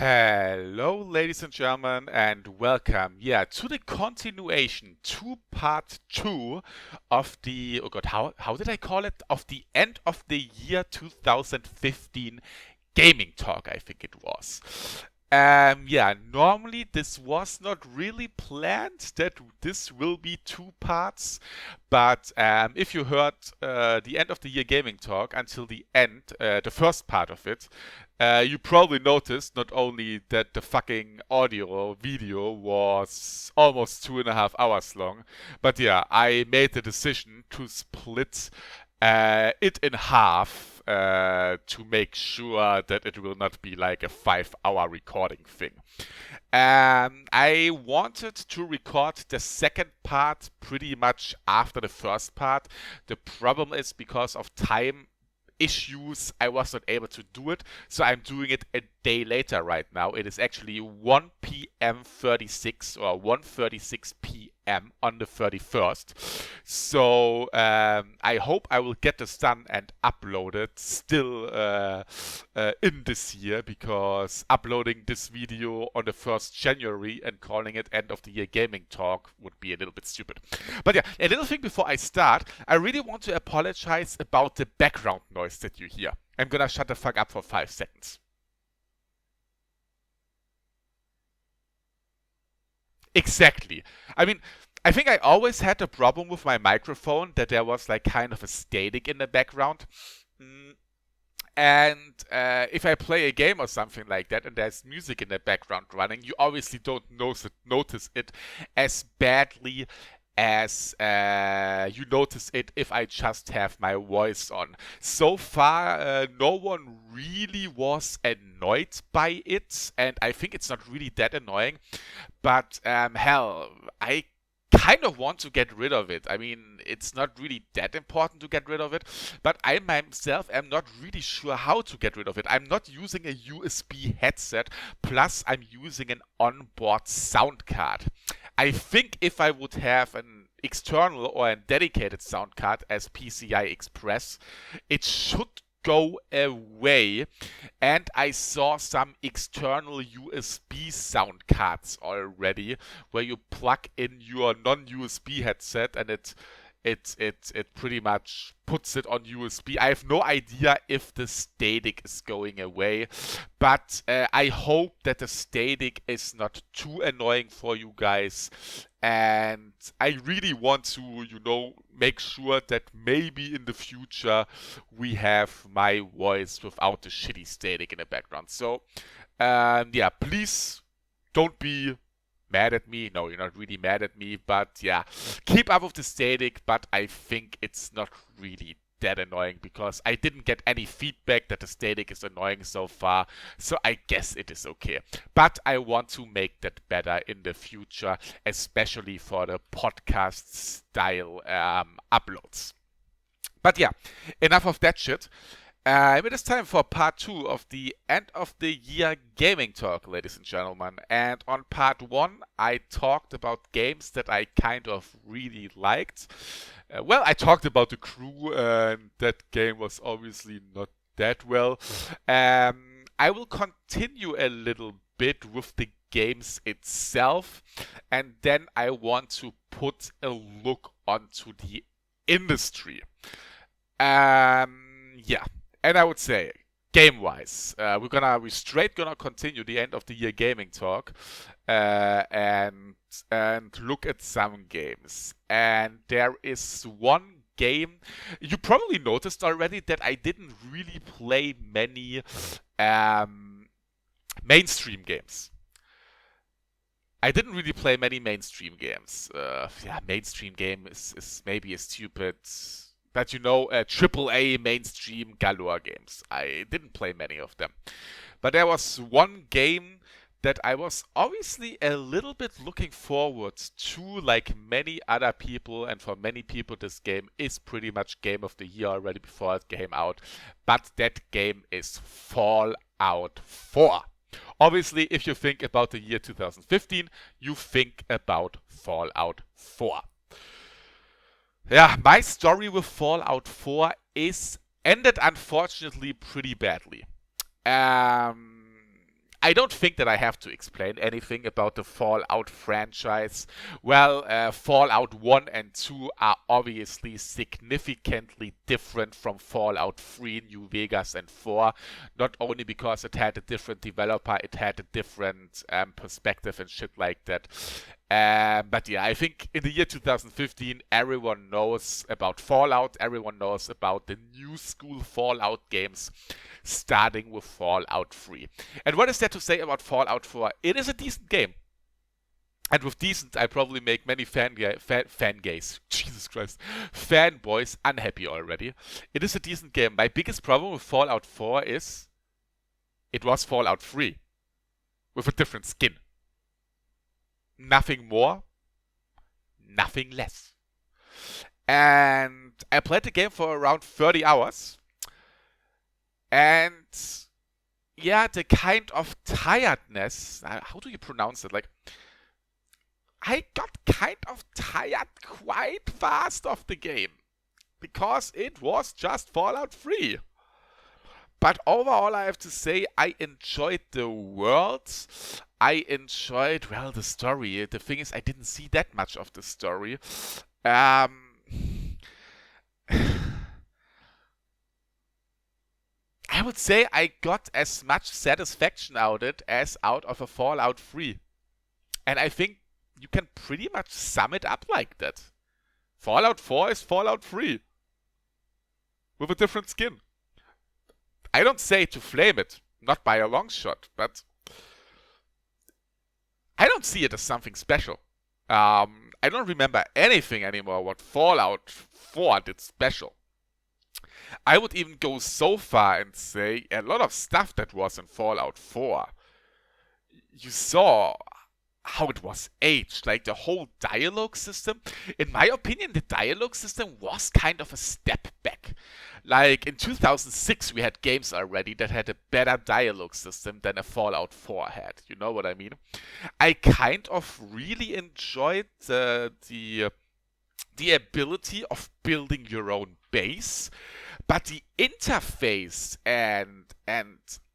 Hello, ladies and gentlemen, and welcome, to the continuation, to part two of the, oh god, how did I call it? Of the end of the year 2015 gaming talk, I think it was. Normally this was not really planned that this will be two parts, but if you heard the end of the year gaming talk until the end, the first part of it, you probably noticed not only that the fucking audio or video was almost 2.5 hours long, but I made the decision to split it in half to make sure that it will not be like a 5 hour recording thing. I wanted to record the second part pretty much after the first part. The problem is because of time issues, I was not able to do it, so I'm doing it a day later right now. It is actually 1 p.m. 36 or 1:36 p.m. on the 31st. So I hope I will get this done and uploaded still in this year, because uploading this video on the 1st January and calling it end of the year gaming talk would be a little bit stupid. But a little thing before I start, I really want to apologize about the background noise that you hear. I'm gonna shut the fuck up for 5 seconds. Exactly. I mean, I think I always had a problem with my microphone that there was like kind of a static in the background. Mm, And if I play a game or something like that and there's music in the background running, you obviously don't notice it as badly as you notice it if I just have my voice on. So far, no one really was annoyed by it, and I think it's not really that annoying. But hell, I kind of want to get rid of it. I mean, it's not really that important to get rid of it, but I myself am not really sure how to get rid of it. I'm not using a USB headset, plus I'm using an onboard sound card. I think if I would have an external or a dedicated sound card as PCI Express, it should go away. And I saw some external USB sound cards already where you plug in your non-USB headset and it pretty much puts it on USB. I have no idea if the static is going away, but I hope that the static is not too annoying for you guys. And I really want to, make sure that maybe in the future we have my voice without the shitty static in the background. So, please don't be mad at me. No, you're not really mad at me, but keep up with the static, but I think it's not really that annoying because I didn't get any feedback that the static is annoying so far, so I guess it is okay. But I want to make that better in the future, especially for the podcast style uploads. But enough of that shit. It is time for part two of the end of the year gaming talk, ladies and gentlemen. And on part one, I talked about games that I kind of really liked. I talked about The Crew, and that game was obviously not that well. I will continue a little bit with the games itself, and then I want to put a look onto the industry. And I would say, game-wise, we're straight gonna continue the end of the year gaming talk, and look at some games. And there is one game you probably noticed already that I didn't really play many mainstream games. I didn't really play many mainstream games. Mainstream game is maybe a stupid. But AAA mainstream galore games. I didn't play many of them. But there was one game that I was obviously a little bit looking forward to, like many other people, and for many people this game is pretty much game of the year already before it came out. But that game is Fallout 4. Obviously, if you think about the year 2015, you think about Fallout 4. My story with Fallout 4 is ended unfortunately pretty badly. I don't think that I have to explain anything about the Fallout franchise. Well, Fallout 1 and 2 are obviously significantly different from Fallout 3, New Vegas, and 4. Not only because it had a different developer, it had a different perspective and shit like that. But yeah, I think in the year 2015, everyone knows about Fallout, everyone knows about the new school Fallout games, starting with Fallout 3. And what is there to say about Fallout 4? It is a decent game. And with decent, I probably make many fanboys unhappy already. It is a decent game. My biggest problem with Fallout 4 is it was Fallout 3 with a different skin. Nothing more, nothing less. And I played the game for around 30 hours. And yeah, the kind of tiredness, how do you pronounce it? Like, I got kind of tired quite fast of the game. Because it was just Fallout 3. But overall, I have to say, I enjoyed the world. I enjoyed, well, the story. The thing is, I didn't see that much of the story. I would say I got as much satisfaction out of it as out of a Fallout 3. And I think you can pretty much sum it up like that. Fallout 4 is Fallout 3. With a different skin. I don't say to flame it, not by a long shot, but I don't see it as something special. I don't remember anything anymore what Fallout 4 did special. I would even go so far and say a lot of stuff that was in Fallout 4, you saw how it was aged, like the whole dialogue system. In my opinion, the dialogue system was kind of a step back. Like in 2006, we had games already that had a better dialogue system than a Fallout 4 had. You know what I mean? I kind of really enjoyed the ability of building your own base, but the interface and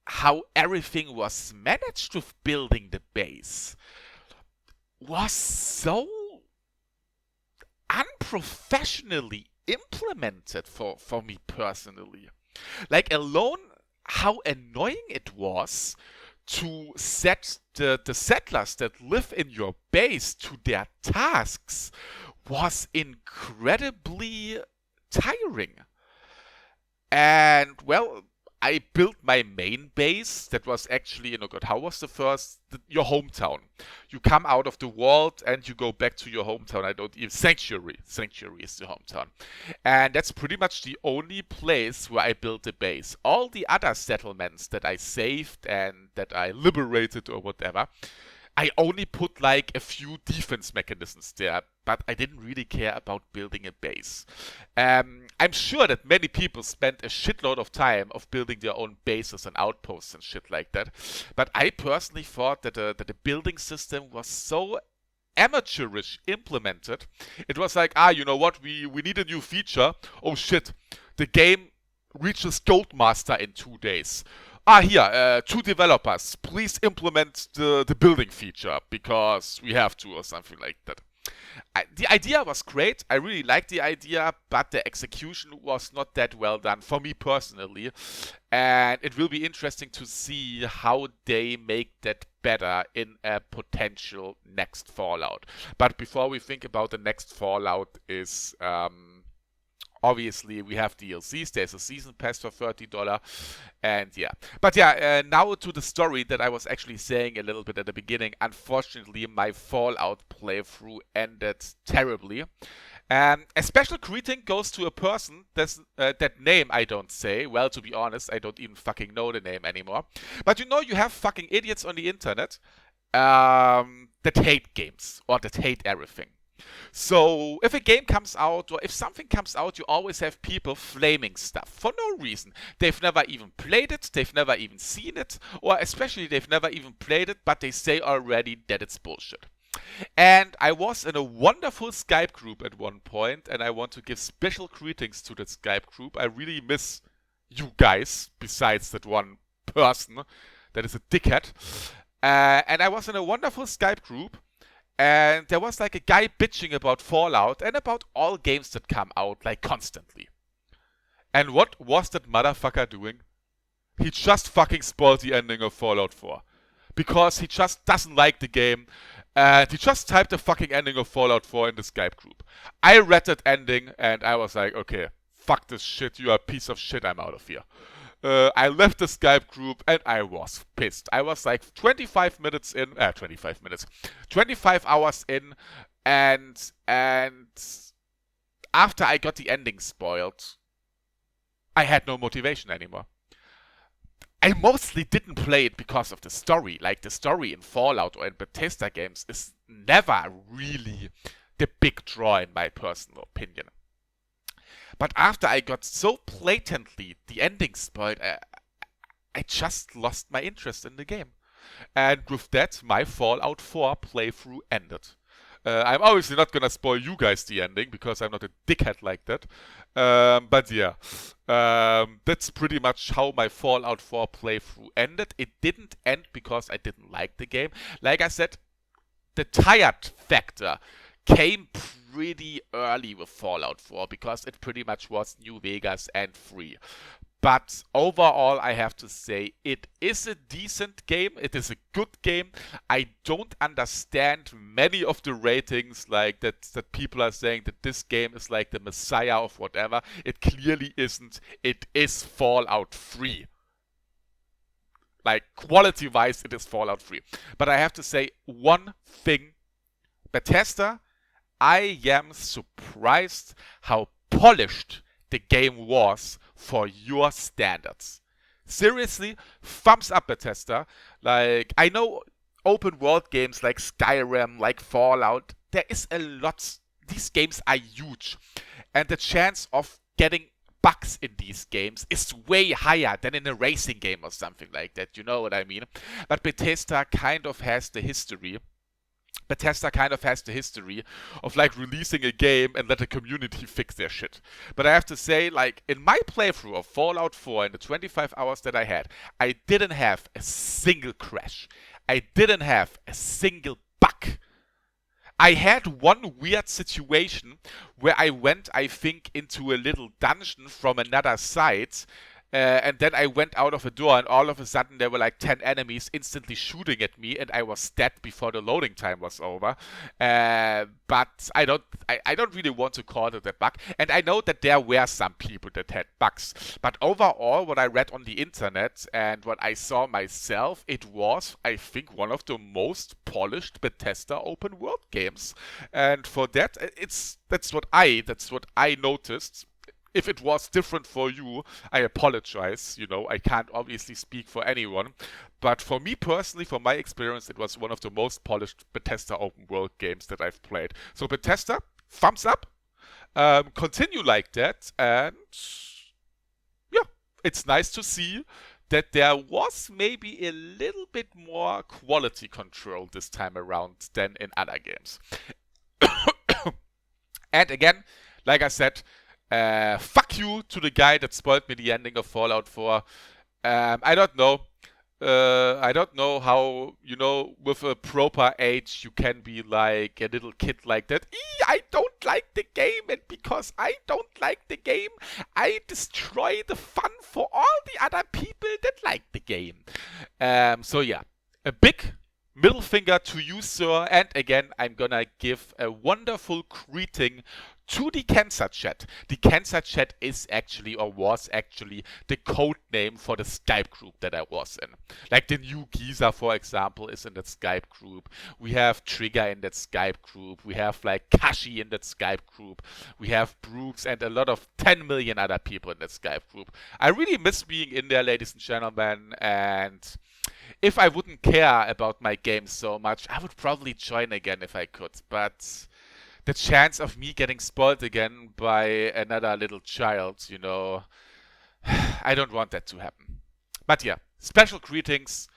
how everything was managed with building the base was so unprofessionally implemented for me personally. Like, alone how annoying it was to set the settlers that live in your base to their tasks was incredibly tiring. And, well, I built my main base that was actually, oh God, how was the first? Your hometown. You come out of the world and you go back to your hometown. I don't even, Sanctuary. Sanctuary is the hometown. And that's pretty much the only place where I built a base. All the other settlements that I saved and that I liberated or whatever, I only put like a few defense mechanisms there, but I didn't really care about building a base. I'm sure that many people spent a shitload of time of building their own bases and outposts and shit like that, but I personally thought that the building system was so amateurish implemented. It was like, you know what, we need a new feature. Oh shit, the game reaches Goldmaster in 2 days. Here, 2 developers, please implement the building feature, because we have to, or something like that. The idea was great, I really liked the idea, but the execution was not that well done, for me personally. And it will be interesting to see how they make that better in a potential next Fallout. But before we think about the next Fallout is... obviously, we have DLCs. There's a season pass for $30. And yeah. But yeah, now to the story that I was actually saying a little bit at the beginning. Unfortunately, my Fallout playthrough ended terribly. A special greeting goes to a person that name I don't say. Well, to be honest, I don't even fucking know the name anymore. But you know, you have fucking idiots on the internet that hate games or that hate everything. So, if a game comes out, or if something comes out, you always have people flaming stuff for no reason. They've never even played it, they've never even seen it, or especially they've never even played it, but they say already that it's bullshit. And I was in a wonderful Skype group at one point, and I want to give special greetings to that Skype group. I really miss you guys, besides that one person that is a dickhead. And I was in a wonderful Skype group, and there was like a guy bitching about Fallout and about all games that come out like constantly. And what was that motherfucker doing? He just fucking spoiled the ending of Fallout 4. Because he just doesn't like the game. And he just typed the fucking ending of Fallout 4 in the Skype group. I read that ending and I was like, okay, fuck this shit, you are a piece of shit, I'm out of here. I left the Skype group and I was pissed. I was like 25 hours in, and after I got the ending spoiled, I had no motivation anymore. I mostly didn't play it because of the story. Like, the story in Fallout or in Bethesda games is never really the big draw in my personal opinion. But after I got so blatantly the ending spoiled, I just lost my interest in the game. And with that, my Fallout 4 playthrough ended. I'm obviously not gonna spoil you guys the ending because I'm not a dickhead like that. But yeah, that's pretty much how my Fallout 4 playthrough ended. It didn't end because I didn't like the game. Like I said, the tired factor came pretty early with Fallout 4 because it pretty much was New Vegas and free. But overall, I have to say, it is a decent game. It is a good game. I don't understand many of the ratings like that people are saying that this game is like the messiah of whatever. It clearly isn't. It is Fallout 3. Like, quality-wise, it is Fallout 3. But I have to say one thing. Bethesda, I am surprised how polished the game was for your standards. Seriously, thumbs up, Bethesda. Like, I know open world games like Skyrim, like Fallout, there is a lot. These games are huge. And the chance of getting bugs in these games is way higher than in a racing game or something like that. You know what I mean? But Bethesda kind of has the history of like releasing a game and let the community fix their shit. But I have to say, like, in my playthrough of Fallout 4 in the 25 hours that I had, I didn't have a single crash. I didn't have a single bug. I had one weird situation where I went, I think, into a little dungeon from another site. And then I went out of a door and all of a sudden there were like 10 enemies instantly shooting at me and I was dead before the loading time was over. But I don't really want to call it a bug. And I know that there were some people that had bugs. But overall, what I read on the internet and what I saw myself, it was, I think, one of the most polished Bethesda open world games. And for that, that's what I noticed. If it was different for you, I apologize. You know, I can't obviously speak for anyone. But for me personally, from my experience, it was one of the most polished Bethesda open world games that I've played. So Bethesda, thumbs up. Continue like that. And yeah, it's nice to see that there was maybe a little bit more quality control this time around than in other games. And again, like I said, fuck you to the guy that spoiled me the ending of Fallout 4. I don't know. I don't know how, you know, with a proper age you can be like a little kid like that. I don't like the game, and because I don't like the game, I destroy the fun for all the other people that like the game. So yeah, a big middle finger to you, sir. And again, I'm gonna give a wonderful greeting to the Cancer Chat. The Cancer Chat is actually, or was actually, the code name for the Skype group that I was in. Like the new Giza, for example, is in that Skype group. We have Trigger in that Skype group. We have like Kashi in that Skype group. We have Brooks and a lot of 10 million other people in that Skype group. I really miss being in there, ladies and gentlemen, and if I wouldn't care about my games so much, I would probably join again if I could, but the chance of me getting spoiled again by another little child, you know, I don't want that to happen. But yeah, special greetings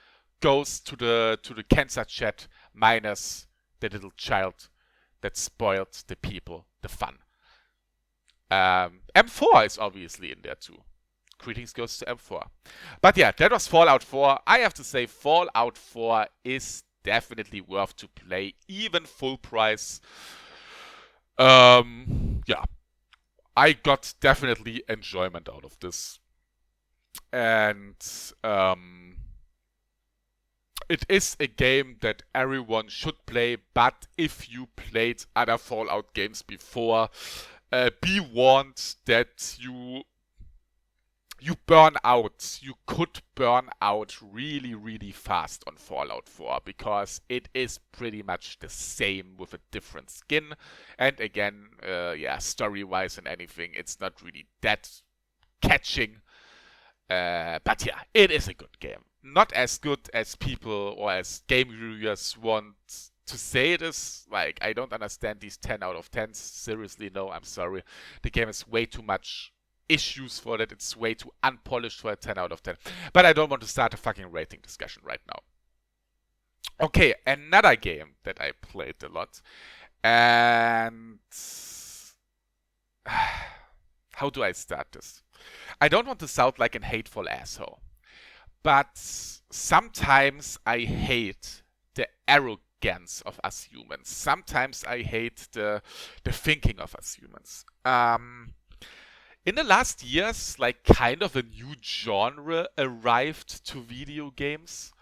goes to the Cancer Chat minus the little child that spoiled the people the fun. M4 is obviously in there too. greetings goes to M4. But yeah, that was Fallout 4. I have to say Fallout 4 is definitely worth to play, even full price. Yeah, I got definitely enjoyment out of this. And it is a game that everyone should play, but if you played other Fallout games before, be warned that you burn out. You could burn out really, really fast on Fallout 4 because it is pretty much the same with a different skin. And again, story-wise and anything, it's not really that catching. But yeah, it is a good game. Not as good as people or as game reviewers want to say it is. Like, I don't understand these 10 out of 10s. Seriously, no, I'm sorry. The game has way too much issues for that. It's way too unpolished for a 10 out of 10. But I don't want to start a fucking rating discussion right now. Okay, another game that I played a lot. And how do I start this? I don't want to sound like an hateful asshole, but sometimes I hate the arrogance of us humans. Sometimes I hate the thinking of us humans. In the last years, like, kind of a new genre arrived to video games.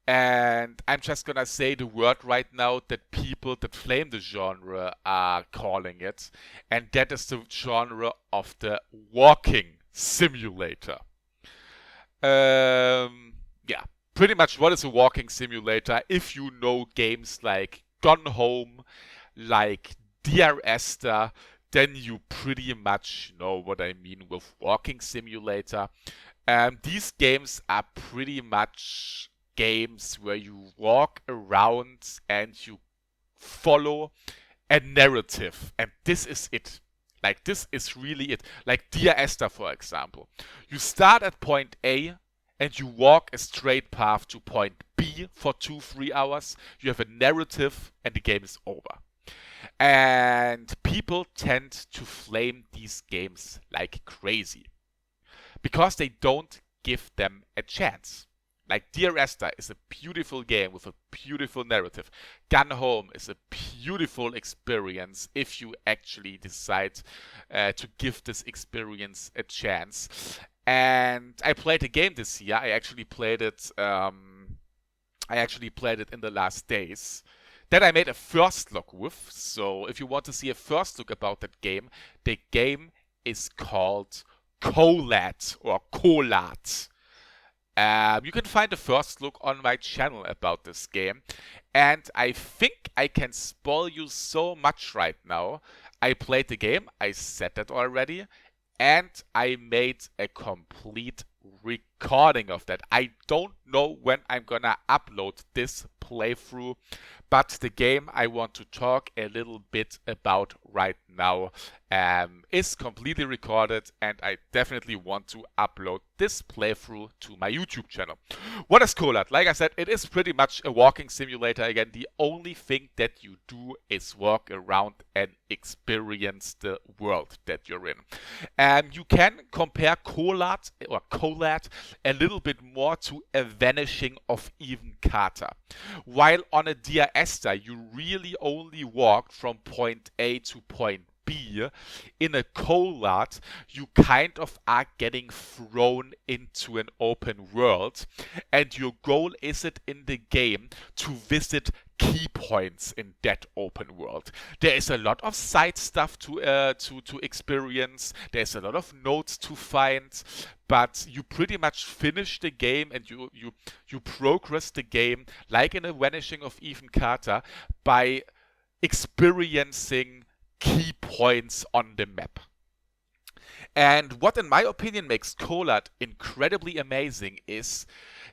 And I'm just gonna say the word right now that people that flame the genre are calling it. And that is the genre of the walking simulator. Yeah, pretty much what is a walking simulator? If you know games like Gone Home, like Dear Esther, then you pretty much know what I mean with walking simulator. These games are pretty much games where you walk around and you follow a narrative, and this is it. Like, this is really it. Like Dear Esther, for example. You start at point A and you walk a straight path to point B for 2-3 hours. You have a narrative and the game is over. And people tend to flame these games like crazy because they don't give them a chance. Like, Dear Esther is a beautiful game with a beautiful narrative. Gone Home is a beautiful experience if you actually decide to give this experience a chance. And I played a game this year. I actually played it in the last days. That I made a first look with. So if you want to see a first look about that game, the game is called Colat or Colat. You can find a first look on my channel about this game. And I think I can spoil you so much right now. I played the game, I said that already, and I made a complete recording of that. I don't know when I'm gonna upload this playthrough, but the game I want to talk a little bit about right now is completely recorded, and I definitely want to upload this playthrough to my YouTube channel. What is Colat? Like I said, it is pretty much a walking simulator. Again, the only thing that you do is walk around and experience the world that you're in. You can compare Colat a little bit more to A Vanishing of Ethan Carter. While on a Dear Esther, you really only walk from point A to point B, in a Colat, you kind of are getting thrown into an open world, and your goal is it in the game to visit key points in that open world. There is a lot of side stuff to experience. There's a lot of notes to find, but you pretty much finish the game and you progress the game like in A Vanishing of Ethan Carter by experiencing key points on the map. And what, in my opinion, makes Colat incredibly amazing is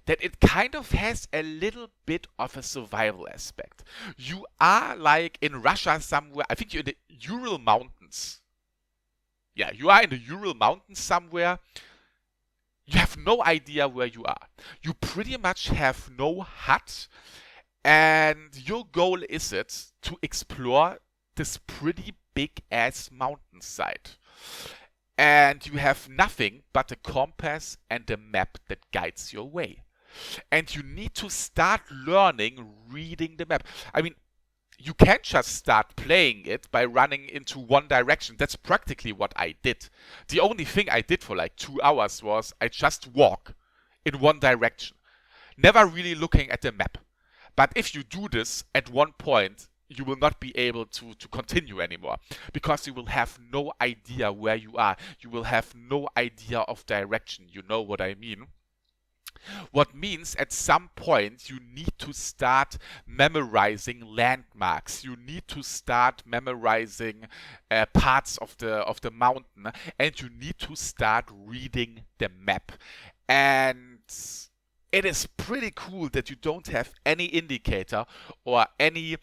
that it kind of has a little bit of a survival aspect. You are like in Russia somewhere. I think you're in the Ural Mountains. Yeah, you are in the Ural Mountains somewhere. You have no idea where you are. You pretty much have no hut. And your goal is it to explore this pretty big ass mountainside. and you have nothing but a compass and a map that guides your way. And you need to start learning reading the map. I mean, you can't just start playing it by running into one direction. That's practically what I did. The only thing I did for like 2 hours was I just walk in one direction, never really looking at the map. But if you do this at one point, you will not be able to continue anymore, because you will have no idea where you are. You will have no idea of direction. You know what I mean? What means at some point you need to start memorizing landmarks. You need to start memorizing parts of the mountain, and you need to start reading the map. And it is pretty cool that you don't have any indicator or any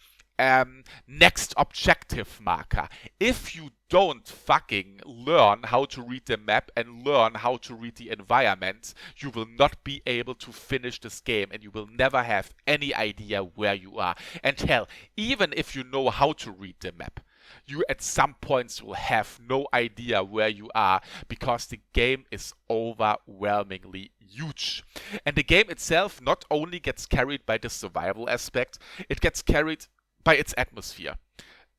next objective marker. If you don't fucking learn how to read the map and learn how to read the environment, you will not be able to finish this game, and you will never have any idea where you are. And hell, even if you know how to read the map, you at some points will have no idea where you are, because the game is overwhelmingly huge. And the game itself not only gets carried by the survival aspect, it gets carried by its atmosphere.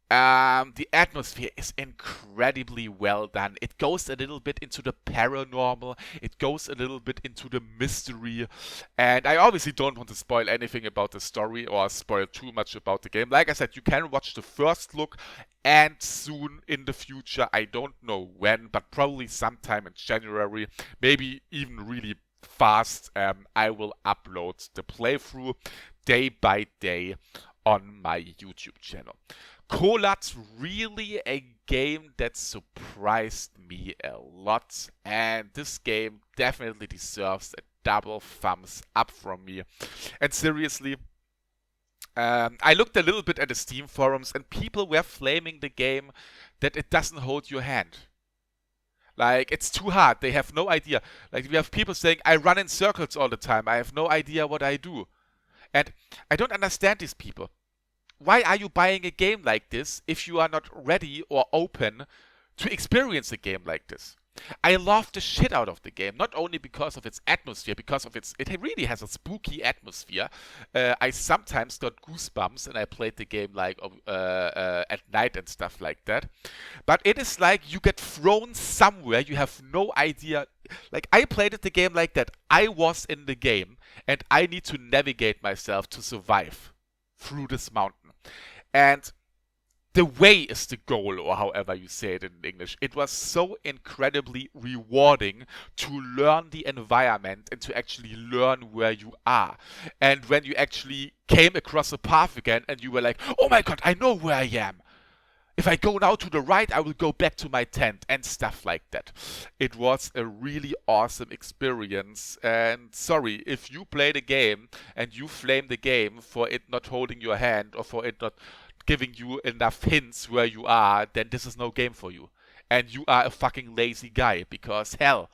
The atmosphere is incredibly well done. It goes a little bit into the paranormal, it goes a little bit into the mystery, and I obviously don't want to spoil anything about the story or spoil too much about the game. Like I said, you can watch the first look, and soon in the future, I don't know when, but probably sometime in January, maybe even really fast, I will upload the playthrough day by day on my YouTube channel. Kolat, really a game that surprised me a lot, and this game definitely deserves a double thumbs up from me. And seriously, I looked a little bit at the Steam forums, and people were flaming the game that it doesn't hold your hand. Like, it's too hard. They have no idea. Like, we have people saying, I run in circles all the time. I have no idea what I do. And I don't understand these people. Why are you buying a game like this if you are not ready or open to experience a game like this? I love the shit out of the game, not only because of its atmosphere, because of it really has a spooky atmosphere. I sometimes got goosebumps and I played the game like at night and stuff like that. But it is like you get thrown somewhere, you have no idea. Like, I played the game like that. I was in the game and I need to navigate myself to survive through this mountain. And the way is the goal, or however you say it in English. It was so incredibly rewarding to learn the environment and to actually learn where you are. And when you actually came across a path again and you were like, oh my god, I know where I am. If I go now to the right, I will go back to my tent and stuff like that. It was a really awesome experience. And sorry, if you play the game and you flame the game for it not holding your hand or for it not giving you enough hints where you are, then this is no game for you. And you are a fucking lazy guy, because hell,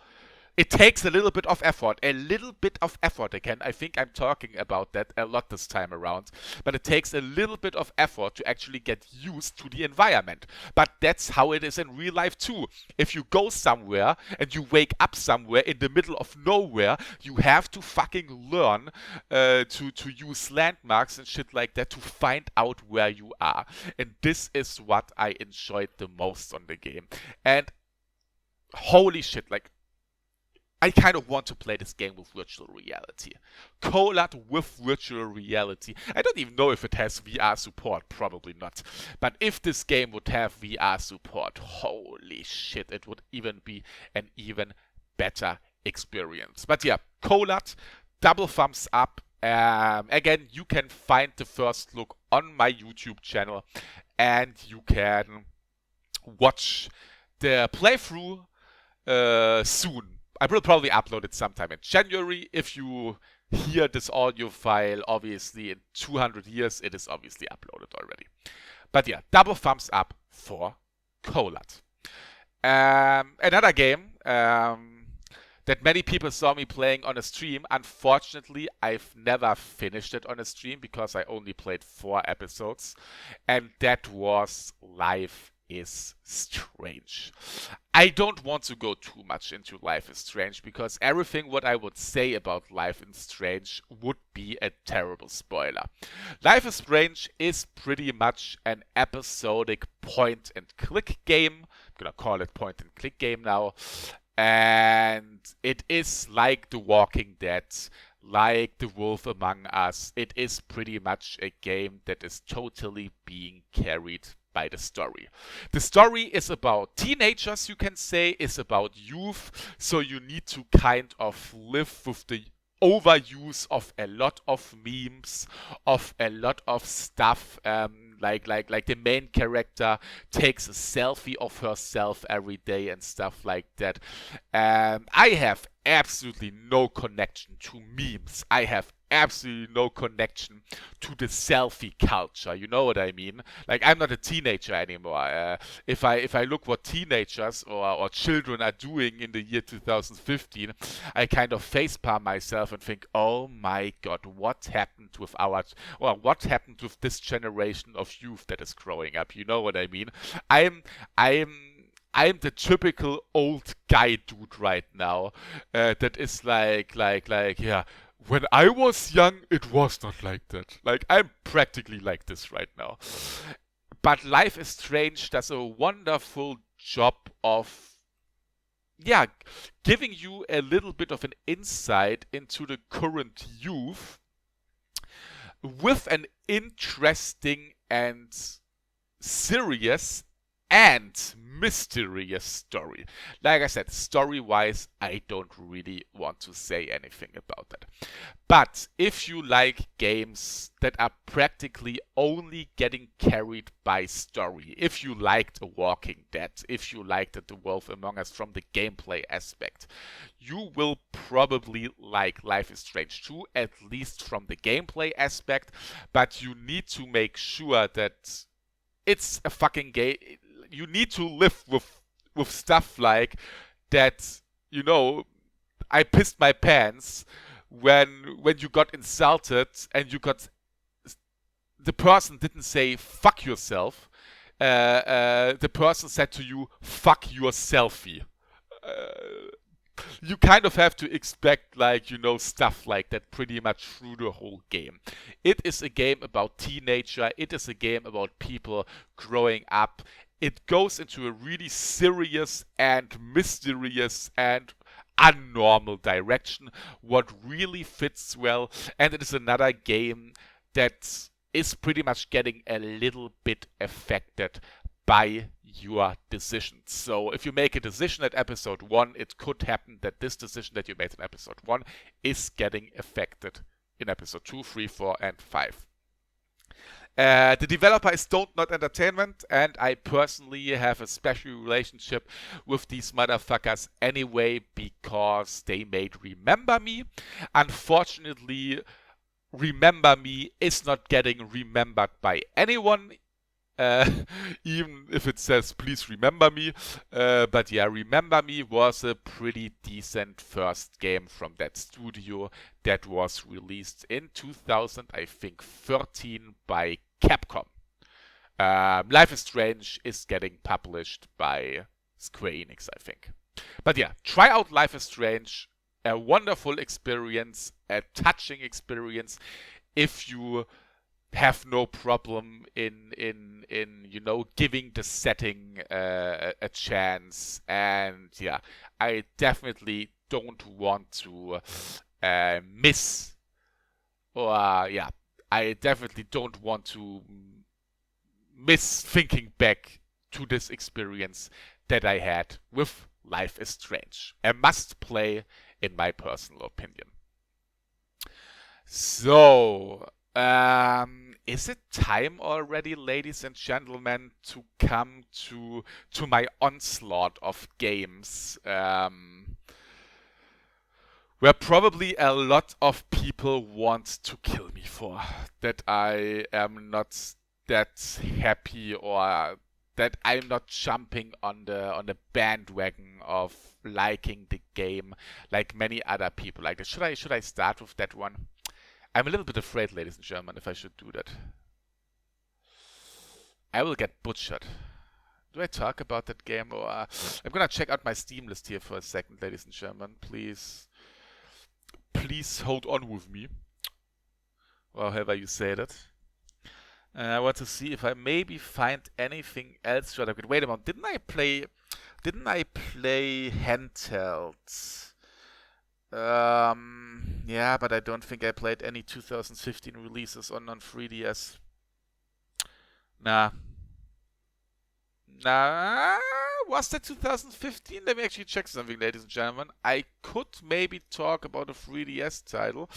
it takes a little bit of effort. Again, I think I'm talking about that a lot this time around. But it takes a little bit of effort to actually get used to the environment. But that's how it is in real life too. If you go somewhere and you wake up somewhere in the middle of nowhere, you have to fucking learn to use landmarks and shit like that to find out where you are. And this is what I enjoyed the most on the game. And holy shit, like, I kind of want to play this game with virtual reality. Kolat with virtual reality. I don't even know if it has VR support, probably not. But if this game would have VR support, holy shit, it would even be an even better experience. But yeah, Kolat, double thumbs up. Again, you can find the first look on my YouTube channel, and you can watch the playthrough soon. I will probably upload it sometime in January. If you hear this audio file, obviously in 200 years, it is obviously uploaded already. But yeah, double thumbs up for Kolat. Another game that many people saw me playing on a stream. Unfortunately, I've never finished it on a stream because I only played 4 episodes. And that was Life is Strange. I don't want to go too much into Life is Strange because everything what I would say about Life is Strange would be a terrible spoiler. Life is Strange is pretty much an episodic point and click game. I'm gonna call it point and click game now. And it is like The Walking Dead, like The Wolf Among Us. It is pretty much a game that is totally being carried by the story. The story is about teenagers, you can say, is about youth, so you need to kind of live with the overuse of a lot of memes, of a lot of stuff. Like the main character takes a selfie of herself every day and stuff like that. I have absolutely no connection to memes. I have absolutely no connection to the selfie culture. You know what I mean? Like, I'm not a teenager anymore. If I look what teenagers or children are doing in the year 2015, I kind of facepalm myself and think, oh my god, what happened with what happened with this generation of youth that is growing up? You know what I mean? I'm the typical old guy dude right now that is like, yeah, when I was young, it was not like that. Like, I'm practically like this right now. But Life is Strange does a wonderful job of, yeah, giving you a little bit of an insight into the current youth with an interesting and serious and mysterious story. Like I said, story-wise, I don't really want to say anything about that. But if you like games that are practically only getting carried by story, if you liked A Walking Dead, if you liked The Wolf Among Us from the gameplay aspect, you will probably like Life is Strange 2, at least from the gameplay aspect, but you need to make sure that it's a fucking game. You need to live with stuff like that. You know, I pissed my pants when you got insulted and the person didn't say fuck yourself. The person said to you, fuck your selfie. You kind of have to expect, like, you know, stuff like that pretty much through the whole game. It is a game about teenager. It is a game about people growing up. It goes into a really serious and mysterious and unnormal direction, what really fits well. And it is another game that is pretty much getting a little bit affected by your decisions. So if you make a decision at episode 1, it could happen that this decision that you made in episode 1 is getting affected in episode 2, 3, 4, and 5. The developer is Don't Not Entertainment, and I personally have a special relationship with these motherfuckers anyway because they made Remember Me. Unfortunately, Remember Me is not getting remembered by anyone, even if it says please remember me. But yeah, Remember Me was a pretty decent first game from that studio that was released in 2013 by Capcom. Life is Strange is getting published by Square Enix, I think. But yeah, try out Life is Strange. A wonderful experience, a touching experience. If you have no problem in you know, giving the setting a chance. And yeah, I definitely don't want to miss, or I definitely don't want to miss thinking back to this experience that I had with Life is Strange. A must play in my personal opinion. So, is it time already, ladies and gentlemen, to come to my onslaught of games? Where probably a lot of people want to kill me for. That I am not that happy, or that I'm not jumping on the bandwagon of liking the game like many other people like this. Should I start with that one? I'm a little bit afraid, ladies and gentlemen, if I should do that. I will get butchered. Do I talk about that game? Or I'm gonna check out my Steam list here for a second, ladies and gentlemen. Please hold on with me, or however you say that. I want to see if I maybe find anything else rather good. Wait a moment, didn't I play handheld? Yeah, but I don't think I played any 2015 releases on 3DS. Nah. Was that 2015? Let me actually check something, ladies and gentlemen. I could maybe talk about a 3DS title.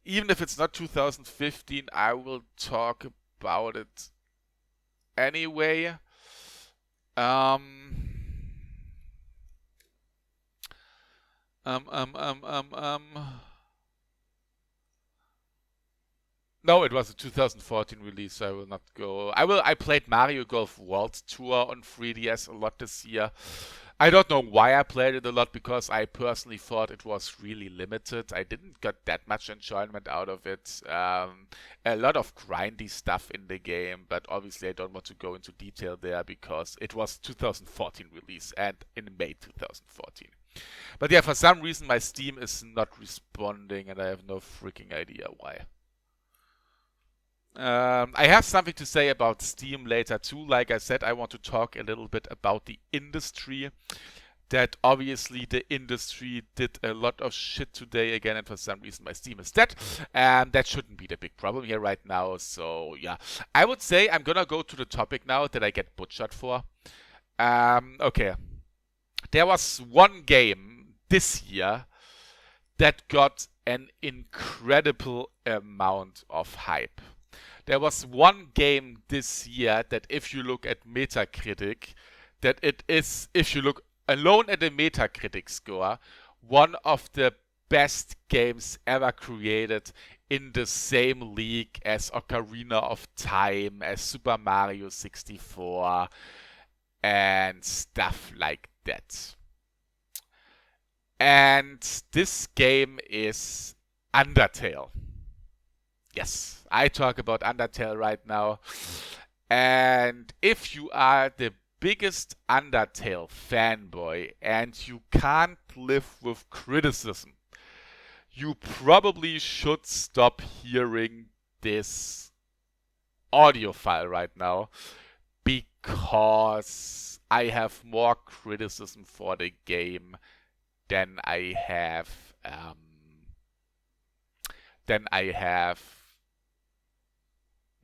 Even if it's not 2015, I will talk about it anyway. No, it was a 2014 release, so I will not go. I played Mario Golf World Tour on 3DS a lot this year. I don't know why I played it a lot, because I personally thought it was really limited. I didn't get that much enjoyment out of it. A lot of grindy stuff in the game, but obviously I don't want to go into detail there because it was 2014 release and in May 2014. But yeah, for some reason my Steam is not responding and I have no freaking idea why. I have something to say about Steam later too. Like I said, I want to talk a little bit about the industry. That obviously the industry did a lot of shit today again, and for some reason my Steam is dead. And that shouldn't be the big problem here right now. So yeah, I would say I'm gonna go to the topic now that I get butchered for. Okay. There was one game this year that got an incredible amount of hype. There was one game this year that if you look at Metacritic, that it is, if you look alone at the Metacritic score, one of the best games ever created in the same league as Ocarina of Time, as Super Mario 64, and stuff like that. And this game is Undertale. Yes, I talk about Undertale right now. And if you are the biggest Undertale fanboy and you can't live with criticism, you probably should stop hearing this audio file right now, because I have more criticism for the game than I have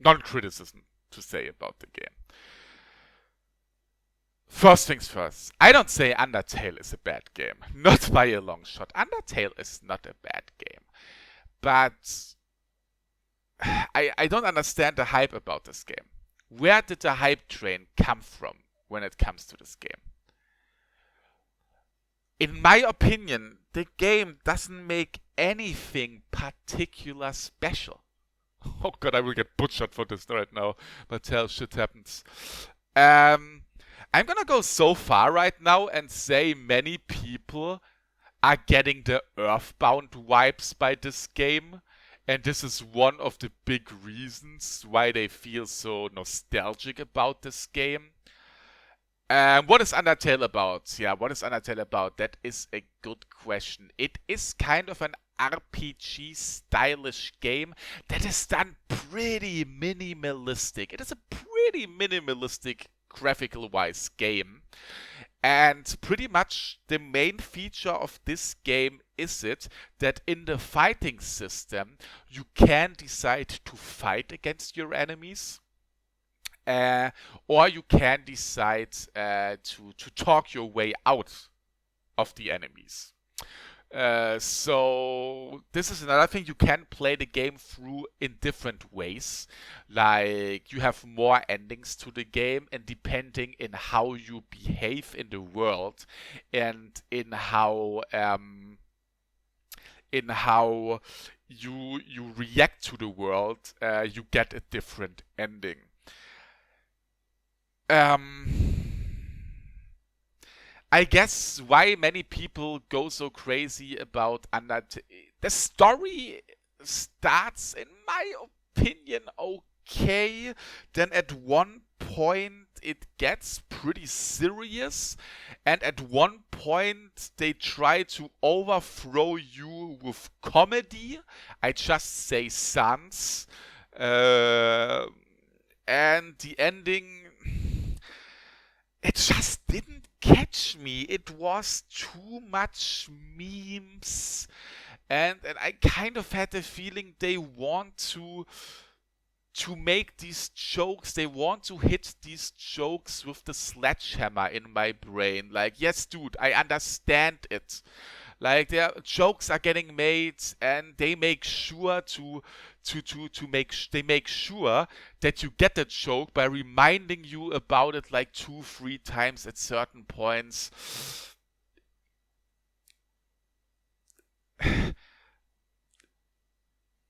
non-criticism to say about the game. First things first, I don't say Undertale is a bad game. Not by a long shot. Undertale is not a bad game. But I don't understand the hype about this game. Where did the hype train come from when it comes to this game? In my opinion, the game doesn't make anything particular special. Oh god, I will get butchered for this right now, but hell, shit happens. I'm gonna go so far right now and say many people are getting the Earthbound vibes by this game, and this is one of the big reasons why they feel so nostalgic about this game. What is Undertale about? Yeah, what is Undertale about? That is a good question. It is kind of an RPG stylish game that is done pretty minimalistic. It is a pretty minimalistic graphical wise game. And pretty much the main feature of this game is it that in the fighting system you can decide to fight against your enemies. Or you can decide to talk your way out of the enemies. So this is another thing. You can play the game through in different ways. Like you have more endings to the game, and depending in how you behave in the world and in how you react to the world, you get a different ending. I guess why many people go so crazy about Undertale. The story starts, in my opinion, okay. Then at one point it gets pretty serious, and at one point they try to overthrow you with comedy. I just say sans. And the ending, it just didn't catch me. It was too much memes, and I kind of had the feeling they want to make these jokes. They want to hit these jokes with the sledgehammer in my brain. Like, yes, dude, I understand it. Like, their jokes are getting made, and they make sure they make sure that you get the joke by reminding you about it like 2-3 times at certain points.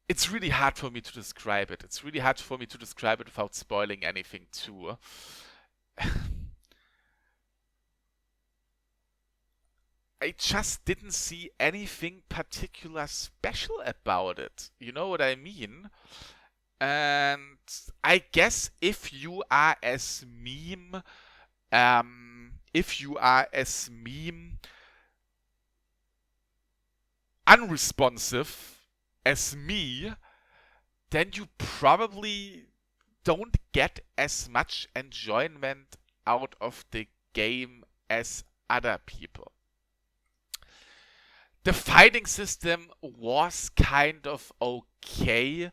It's really hard for me to describe it. It's really hard for me to describe it without spoiling anything too. I just didn't see anything particular special about it. You know what I mean? And I guess if you are as meme unresponsive as me, then you probably don't get as much enjoyment out of the game as other people. The fighting system was kind of okay.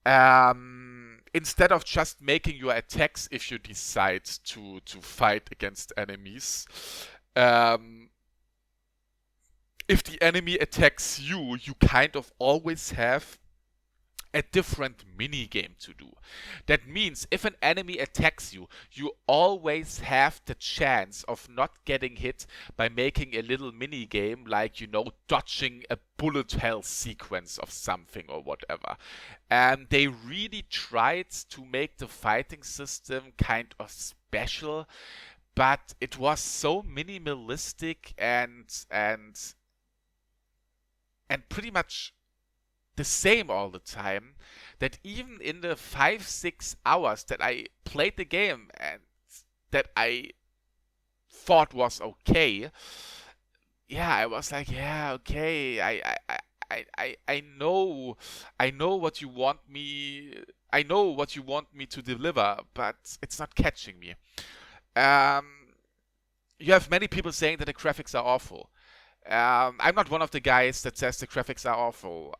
Instead of just making your attacks if you decide to fight against enemies, if the enemy attacks you, you kind of always have a different mini game to do. That means if an enemy attacks you, you always have the chance of not getting hit by making a little mini game, like, dodging a bullet hell sequence of something or whatever. And they really tried to make the fighting system kind of special, but it was so minimalistic and pretty much the same all the time, that even in the 5-6 hours that I played the game and that I thought was okay, yeah, I was like, yeah, okay, I know what you want me, I know what you want me to deliver, but it's not catching me. You have many people saying that the graphics are awful. I'm not one of the guys that says the graphics are awful.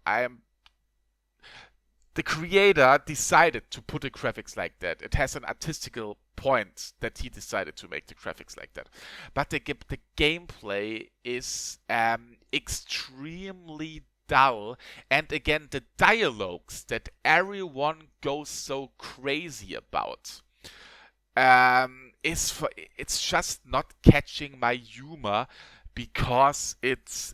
The creator decided to put the graphics like that. It has an artistical point that he decided to make the graphics like that. But the gameplay is extremely dull. And again, the dialogues that everyone goes so crazy about, it's just not catching my humor, because it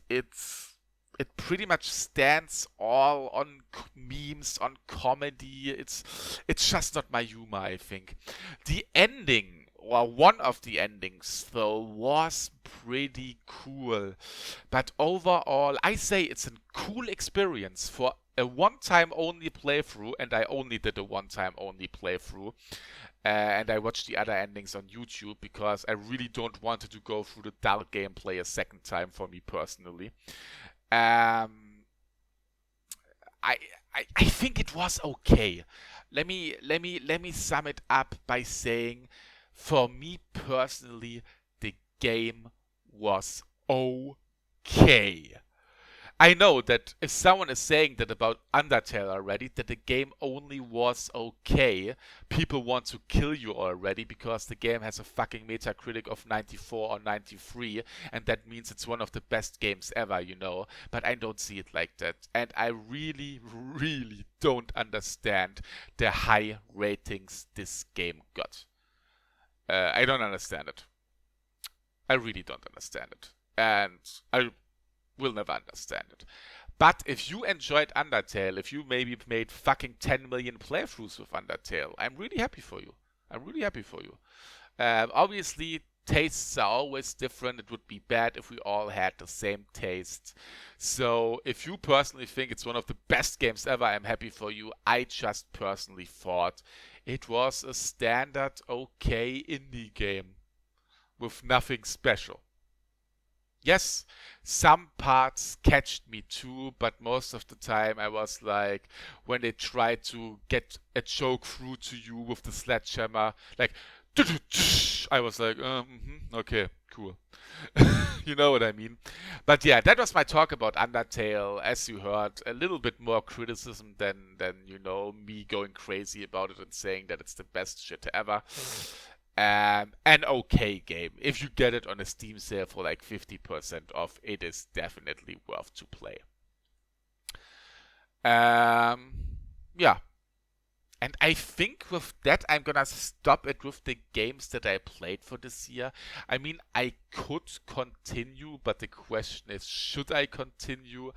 pretty much stands all on memes, on comedy. It's just not my humor, I think. The ending, or one of the endings though, was pretty cool. But overall, I say it's a cool experience for a one-time only playthrough, and I only did a one-time only playthrough. And I watched the other endings on YouTube because I really don't want to go through the dull gameplay a second time for me personally. I think it was okay. Let me sum it up by saying, for me personally, the game was okay. I know that if someone is saying that about Undertale already, that the game only was okay, people want to kill you already because the game has a fucking Metacritic of 94 or 93, and that means it's one of the best games ever, But I don't see it like that. And I really, really don't understand the high ratings this game got. I don't understand it. I really don't understand it. And I will never understand it. But if you enjoyed Undertale, if you maybe made fucking 10 million playthroughs with Undertale, I'm really happy for you. Obviously, tastes are always different. It would be bad if we all had the same taste. So if you personally think it's one of the best games ever, I'm happy for you. I just personally thought it was a standard okay indie game with nothing special. Yes, some parts catched me too, but most of the time I was like, when they tried to get a joke through to you with the sledgehammer, like, I was like, okay, cool. You know what I mean? But yeah, that was my talk about Undertale. As you heard, a little bit more criticism than me going crazy about it and saying that it's the best shit ever. An okay game. If you get it on a Steam sale for like 50% off, it is definitely worth to play. Yeah. And I think with that, I'm gonna stop it with the games that I played for this year. I mean, I could continue, but the question is, should I continue?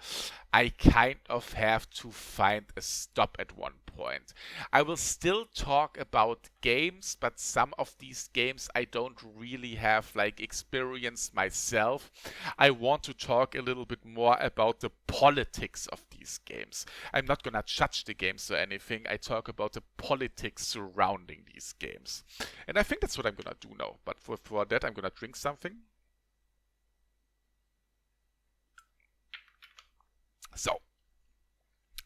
I kind of have to find a stop at one point. I will still talk about games, but some of these games I don't really have like experience myself. I want to talk a little bit more about the politics of these games. I'm not gonna judge the games or anything. I talk about the politics surrounding these games. And I think that's what I'm gonna do now. But for that, I'm gonna drink something. So,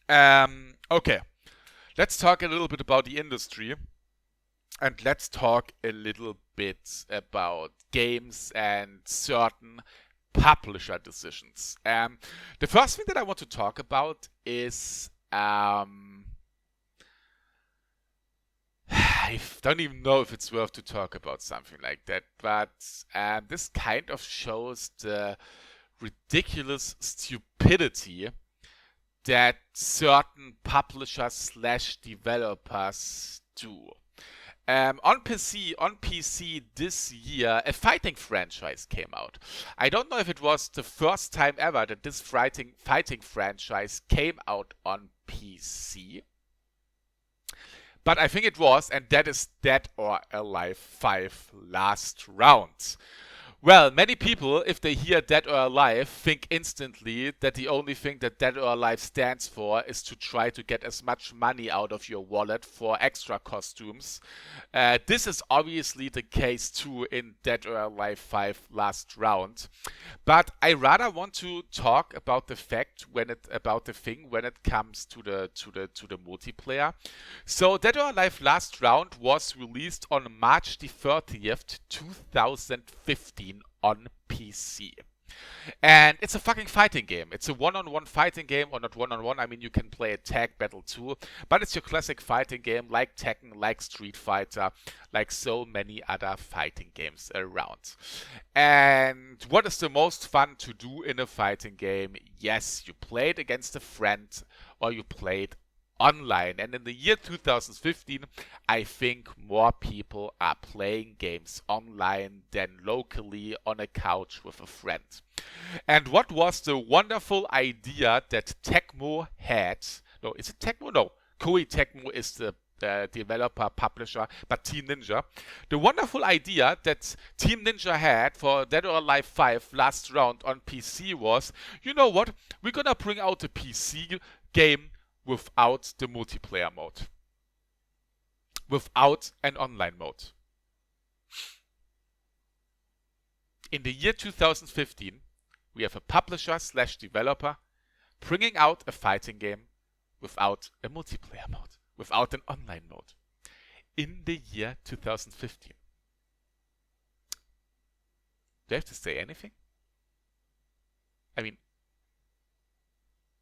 okay. Let's talk a little bit about the industry. And let's talk a little bit about games and certain publisher decisions. The first thing that I want to talk about is I don't even know if it's worth to talk about something like that, but this kind of shows the ridiculous stupidity that certain publishers / developers do. On PC this year, a fighting franchise came out. I don't know if it was the first time ever that this fighting franchise came out on PC, but I think it was, and that is Dead or Alive 5 Last Round. Well, many people, if they hear Dead or Alive, think instantly that the only thing that Dead or Alive stands for is to try to get as much money out of your wallet for extra costumes. This is obviously the case too in Dead or Alive 5 Last Round. But I rather want to talk about the fact when it comes to the multiplayer. So Dead or Alive Last Round was released on March the 30th, 2015 on PC. And it's a fucking fighting game. It's a one-on-one fighting game, or not one-on-one, I mean you can play a tag battle too, but it's your classic fighting game like Tekken, like Street Fighter, like so many other fighting games around. And what is the most fun to do in a fighting game? Yes, you play it against a friend, or you play it online. And in the year 2015, I think more people are playing games online than locally on a couch with a friend. And what was the wonderful idea that Tecmo had? No, is it Tecmo? No, Koei Tecmo is the developer, publisher, but Team Ninja. The wonderful idea that Team Ninja had for Dead or Alive 5 Last Round on PC was, you know what, we're gonna bring out a PC game without the multiplayer mode. Without an online mode. In the year 2015, we have a publisher / developer bringing out a fighting game without a multiplayer mode. Without an online mode. In the year 2015. Do I have to say anything? I mean,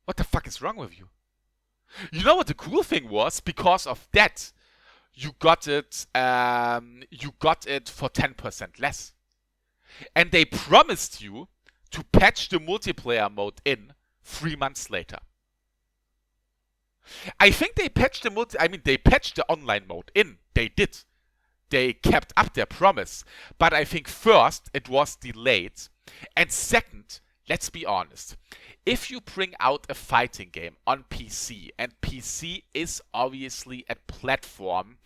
what the fuck is wrong with you? You know what the cool thing was? Because of that, you got it for 10% less. And they promised you to patch the multiplayer mode in 3 months later. I think they patched they patched the online mode in. They did. They kept up their promise. But I think first, it was delayed. And second, let's be honest. If you bring out a fighting game on PC, and PC is obviously a platform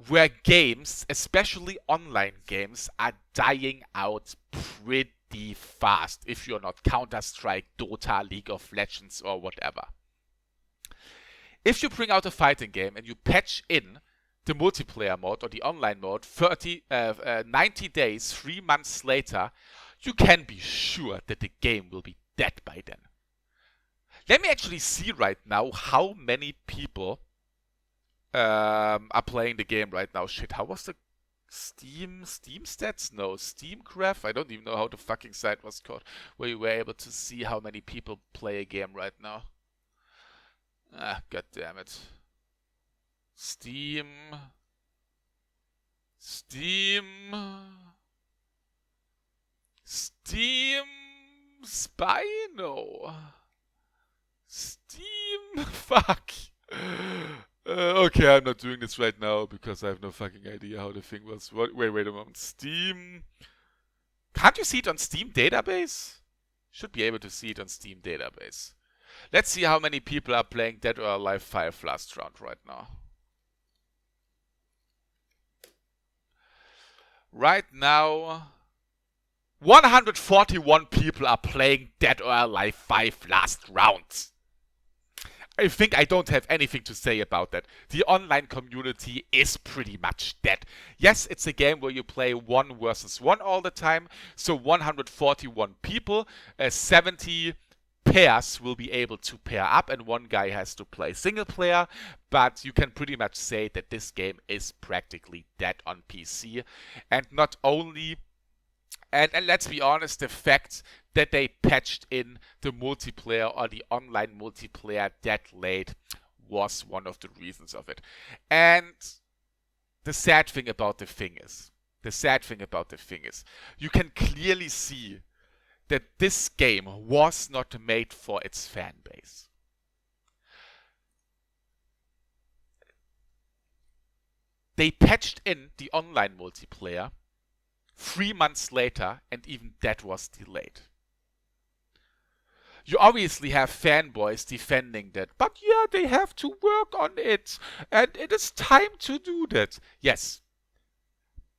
where games, especially online games, are dying out pretty fast if you're not Counter-Strike, Dota, League of Legends, or whatever. If you bring out a fighting game and you patch in the multiplayer mode or the online mode 90 days, 3 months later, you can be sure that the game will be dead by then. Let me actually see right now how many people are playing the game right now. Shit, how was the Steam stats? No, Steamcraft? I don't even know how the fucking site was called, where you were able to see how many people play a game right now. Ah, god damn it. Steam Spino. Steam, fuck. Okay, I'm not doing this right now because I have no fucking idea how the thing was. Wait a moment. Steam. Can't you see it on Steam database? Should be able to see it on Steam database. Let's see how many people are playing Dead or Alive 5 last round right now. Right now, 141 people are playing Dead or Alive 5 last round. I think I don't have anything to say about that. The online community is pretty much dead. Yes, it's a game where you play 1 versus 1 all the time. So 141 people, 70 pairs will be able to pair up and one guy has to play single player. But you can pretty much say that this game is practically dead on PC. And not only... And let's be honest, the fact that they patched in the multiplayer or the online multiplayer that late was one of the reasons of it. And the sad thing about the thing is, you can clearly see that this game was not made for its fan base. They patched in the online multiplayer 3 months later, and even that was delayed. You obviously have fanboys defending that, but yeah, they have to work on it, and it is time to do that. Yes,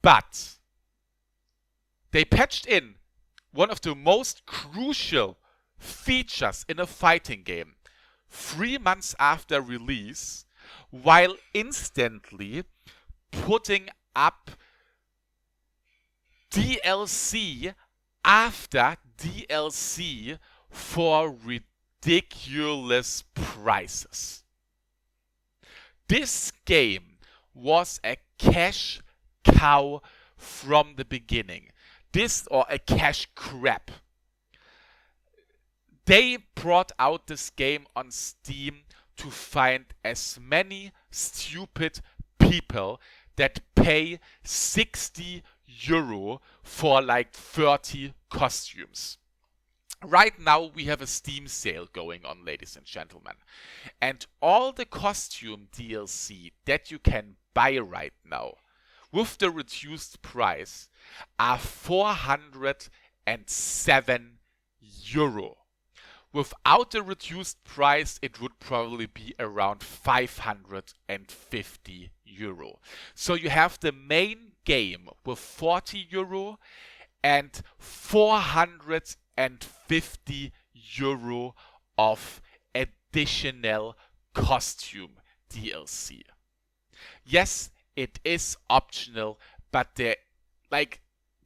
but they patched in one of the most crucial features in a fighting game 3 months after release, while instantly putting up DLC after DLC for ridiculous prices. This game was a cash cow from the beginning. Or a cash grab. They brought out this game on Steam to find as many stupid people that pay 60 euro for like 30 costumes. Right now we have a Steam sale going on, ladies and gentlemen. And all the costume DLC that you can buy right now with the reduced price are 407 euro. Without the reduced price, it would probably be around 550 euro. So you have the main game with 40 euro and 450 euro of additional costume DLC. Yes, it is optional, but the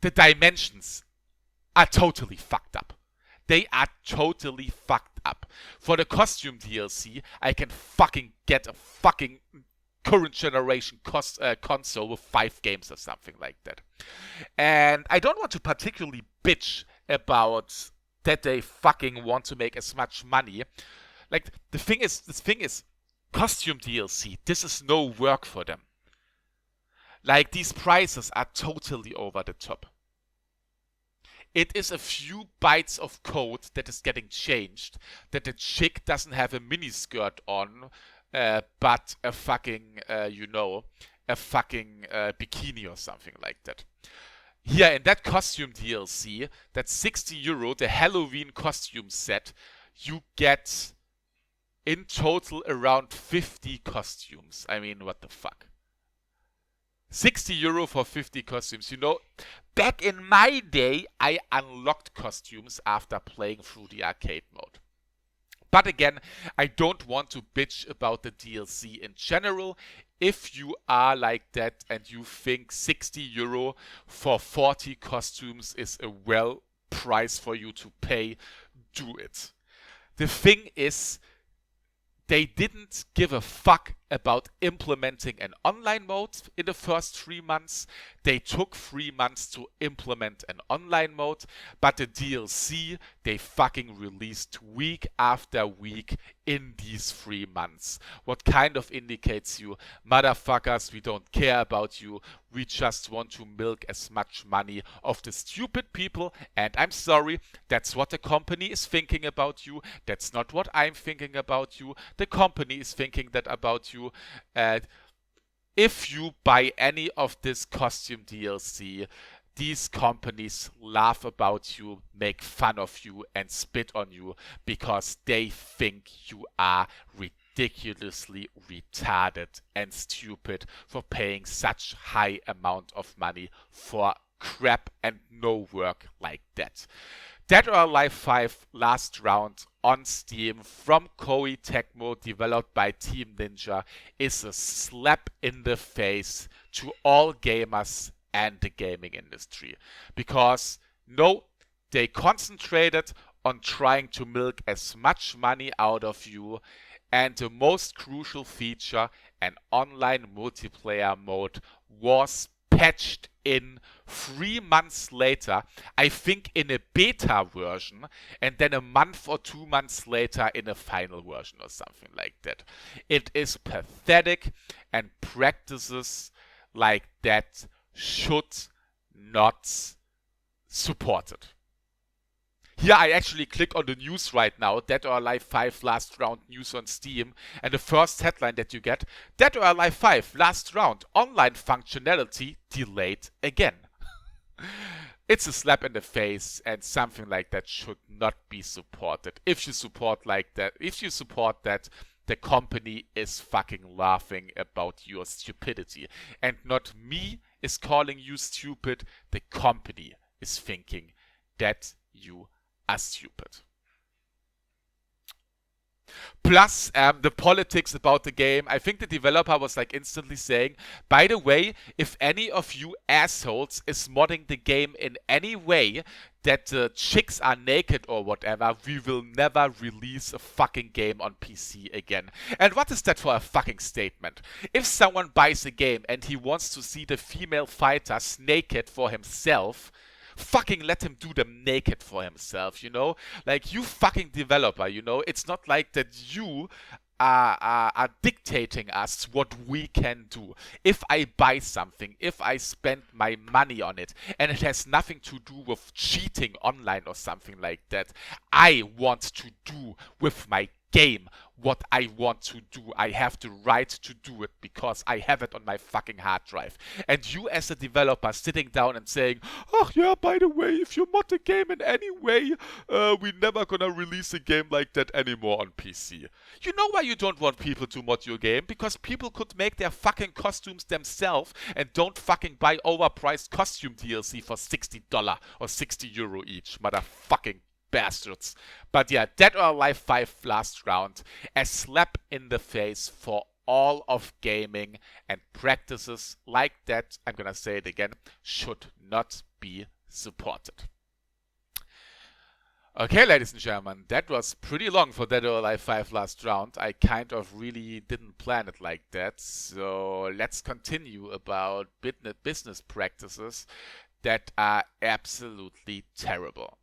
dimensions are totally fucked up. They are totally fucked up. For the costume DLC, I can fucking get a fucking current generation console with 5 games or something like that. And I don't want to particularly bitch about that they fucking want to make as much money. Like, the thing is, costume DLC, this is no work for them. Like, these prices are totally over the top. It is a few bytes of code that is getting changed, that the chick doesn't have a miniskirt on, but a fucking, bikini or something like that. Here, in that costume DLC, that's 60 euro, the Halloween costume set, you get in total around 50 costumes. I mean, what the fuck? 60 euro for 50 costumes. You know, back in my day, I unlocked costumes after playing through the arcade mode. But again, I don't want to bitch about the DLC in general. If you are like that and you think 60 euro for 40 costumes is a well price for you to pay, do it. The thing is, they didn't give a fuck about implementing an online mode in the first 3 months. They took 3 months to implement an online mode, but the DLC they fucking released week after week in these 3 months. What kind of indicates you, motherfuckers, we don't care about you, we just want to milk as much money of the stupid people, and I'm sorry, that's what the company is thinking about you, that's not what I'm thinking about you, the company is thinking that about you. If you buy any of this costume DLC, these companies laugh about you, make fun of you, and spit on you because they think you are ridiculously retarded and stupid for paying such high amount of money for crap and no work like that. Dead or Alive 5 Last Round on Steam from Koei Tecmo, developed by Team Ninja, is a slap in the face to all gamers and the gaming industry. Because, no, they concentrated on trying to milk as much money out of you, and the most crucial feature, an online multiplayer mode, was patched in 3 months later, I think in a beta version, and then a month or 2 months later in a final version or something like that. It is pathetic, and practices like that should not support it. Here I actually click on the news right now, Dead or Alive 5 Last Round news on Steam, and the first headline that you get, Dead or Alive 5 Last Round online functionality delayed again. It's a slap in the face, and something like that should not be supported. If you support that, the company is fucking laughing about your stupidity, and not me is calling you stupid, the company is thinking that you are stupid. Plus, the politics about the game. I think the developer was like instantly saying, by the way, if any of you assholes is modding the game in any way that the chicks are naked or whatever, we will never release a fucking game on PC again. And what is that for a fucking statement? If someone buys a game and he wants to see the female fighters naked for himself, fucking let him do them naked for himself, you know? Like, you fucking developer, you know? It's not like that you are dictating us what we can do. If I buy something, if I spend my money on it, and it has nothing to do with cheating online or something like that, I want to do with my game what I want to do. I have the right to do it because I have it on my fucking hard drive. And you as a developer sitting down and saying, oh yeah, by the way, if you mod the game in any way, we're never gonna release a game like that anymore on PC. You know why you don't want people to mod your game? Because people could make their fucking costumes themselves and don't fucking buy overpriced costume DLC for $60 or 60 euro each, motherfucking bastards. But yeah, Dead or Alive 5 Last Round, a slap in the face for all of gaming, and practices like that, I'm gonna say it again, should not be supported. Okay, ladies and gentlemen, that was pretty long for Dead or Alive 5 Last Round. I kind of really didn't plan it like that, so let's continue about business practices that are absolutely terrible.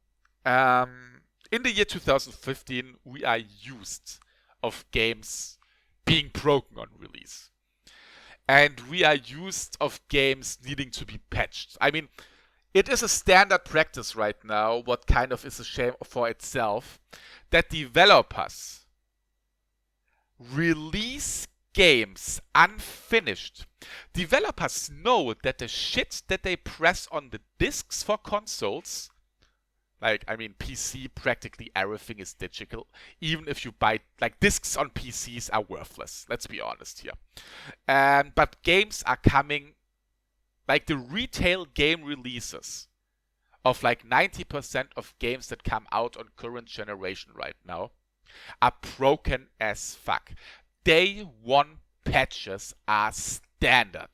In the year 2015, we are used of games being broken on release. And we are used of games needing to be patched. I mean, it is a standard practice right now, what kind of is a shame for itself, that developers release games unfinished. Developers know that the shit that they press on the discs for consoles, like, I mean, PC, practically everything is digital. Even if you buy, like, discs on PCs are worthless. Let's be honest here. But games are coming like the retail game releases of like 90% of games that come out on current generation right now are broken as fuck. Day one patches are standard.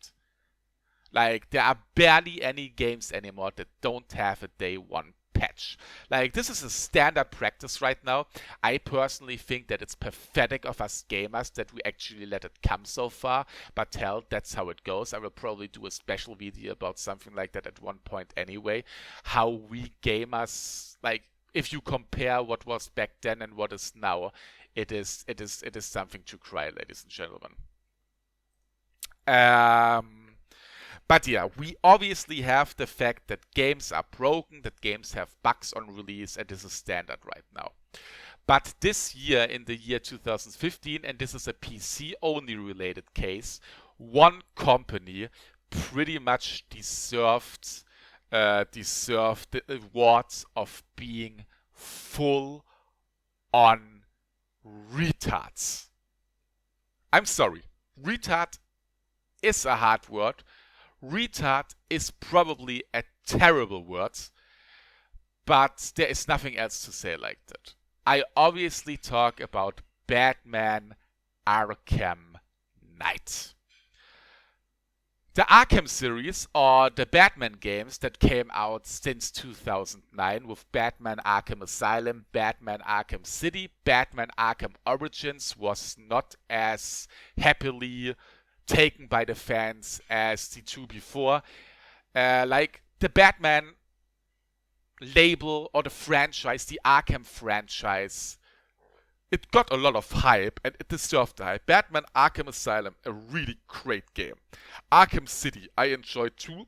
Like, there are barely any games anymore that don't have a day one patch. Like, this is a standard practice right now. I personally think that it's pathetic of us gamers that we actually let it come so far, but hell, that's how it goes. I will probably do a special video about something like that at one point anyway. How we gamers, like, if you compare what was back then and what is now, it is something to cry, ladies and gentlemen. But yeah, we obviously have the fact that games are broken, that games have bugs on release, and this is standard right now. But this year, in the year 2015, and this is a PC-only related case, one company pretty much deserved the awards of being full on retards. I'm sorry, retard is a hard word. Retard is probably a terrible word, but there is nothing else to say like that. I obviously talk about Batman Arkham Knight. The Arkham series, or the Batman games that came out since 2009 with Batman Arkham Asylum, Batman Arkham City, Batman Arkham Origins, was not as happily taken by the fans as the two before. Like the Batman label or the franchise, the Arkham franchise, it got a lot of hype and it deserved the hype. Batman Arkham Asylum, a really great game. Arkham City, I enjoyed too.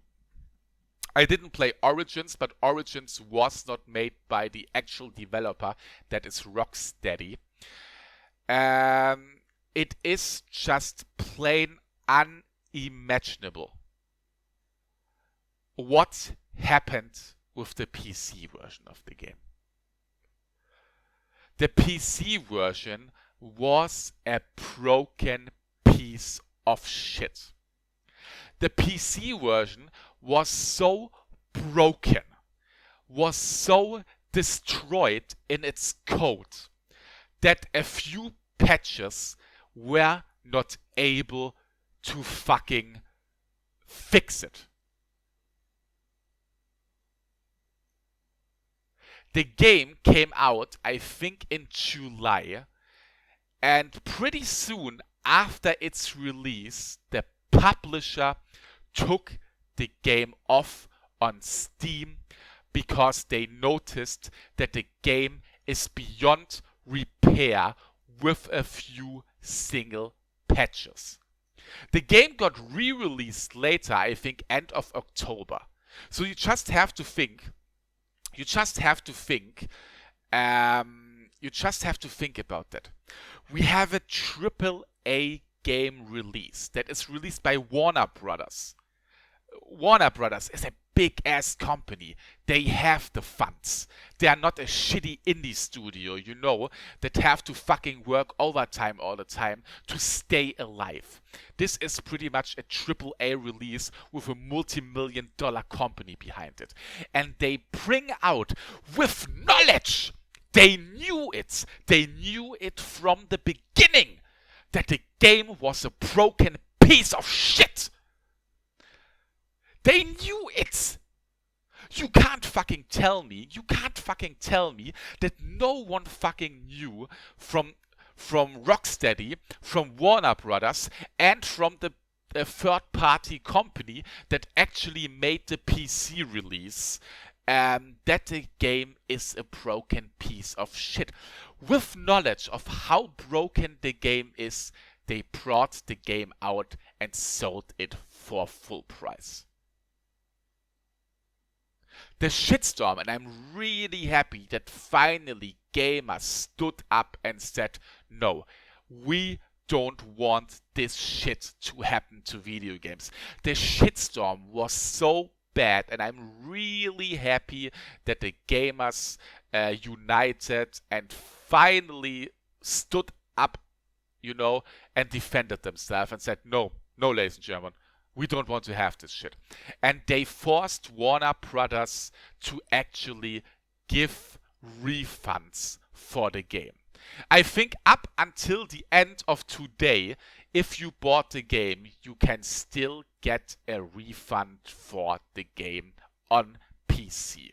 I didn't play Origins, but Origins was not made by the actual developer, that is Rocksteady. It is just plain unimaginable what happened with the PC version of the game. The PC version was a broken piece of shit. The PC version was so broken, was so destroyed in its code, that a few patches were not able to fucking fix it. The game came out, I think, in July, and pretty soon after its release, the publisher took the game off on Steam because they noticed that the game is beyond repair with a few single patches. The game got re-released later, I think end of October. So you just have to think about that. We have a AAA game release that is released by Warner Brothers. Warner Brothers is a big ass company. They have the funds. They are not a shitty indie studio, you know, that have to fucking work overtime all the time to stay alive. This is pretty much a AAA release with a multi-million-dollar company behind it. And they bring out with knowledge. They knew it. They knew it from the beginning that the game was a broken piece of shit. They knew it. You can't fucking tell me that no one fucking knew from Rocksteady, from Warner Brothers, and from the third-party company that actually made the PC release, that the game is a broken piece of shit. With knowledge of how broken the game is, they brought the game out and sold it for full price. The shitstorm, and I'm really happy that finally gamers stood up and said, no, we don't want this shit to happen to video games. The shitstorm was so bad, and I'm really happy that the gamers united and finally stood up, you know, and defended themselves and said, no, ladies and gentlemen, We don't want to have this shit. And they forced Warner Brothers to actually give refunds for the game. I think up until the end of today, if you bought the game, you can still get a refund for the game on PC.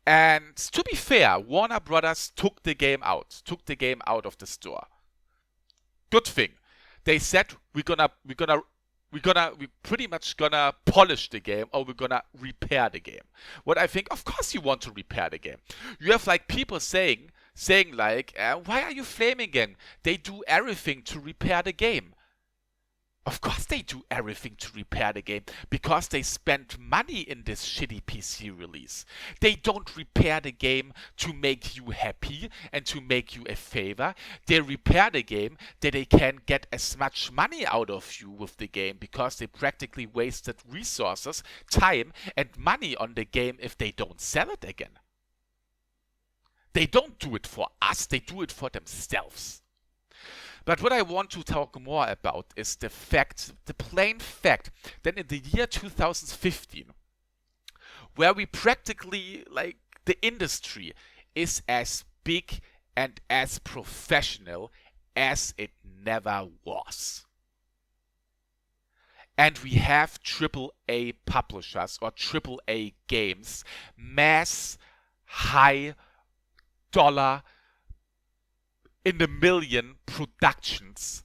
And to be fair, Warner Brothers took the game out of the store. Good thing. They said we're pretty much gonna polish the game, or we're gonna repair the game. What I think, of course you want to repair the game. You have like people saying like, why are you flaming them? They do everything to repair the game. Of course they do everything to repair the game, because they spent money in this shitty PC release. They don't repair the game to make you happy and to make you a favor. They repair the game that they can get as much money out of you with the game, because they practically wasted resources, time, and money on the game if they don't sell it again. They don't do it for us, they do it for themselves. But what I want to talk more about is the plain fact that in the year 2015, where we practically, like, the industry is as big and as professional as it never was. And we have AAA publishers or AAA games, mass, high dollar, in the million productions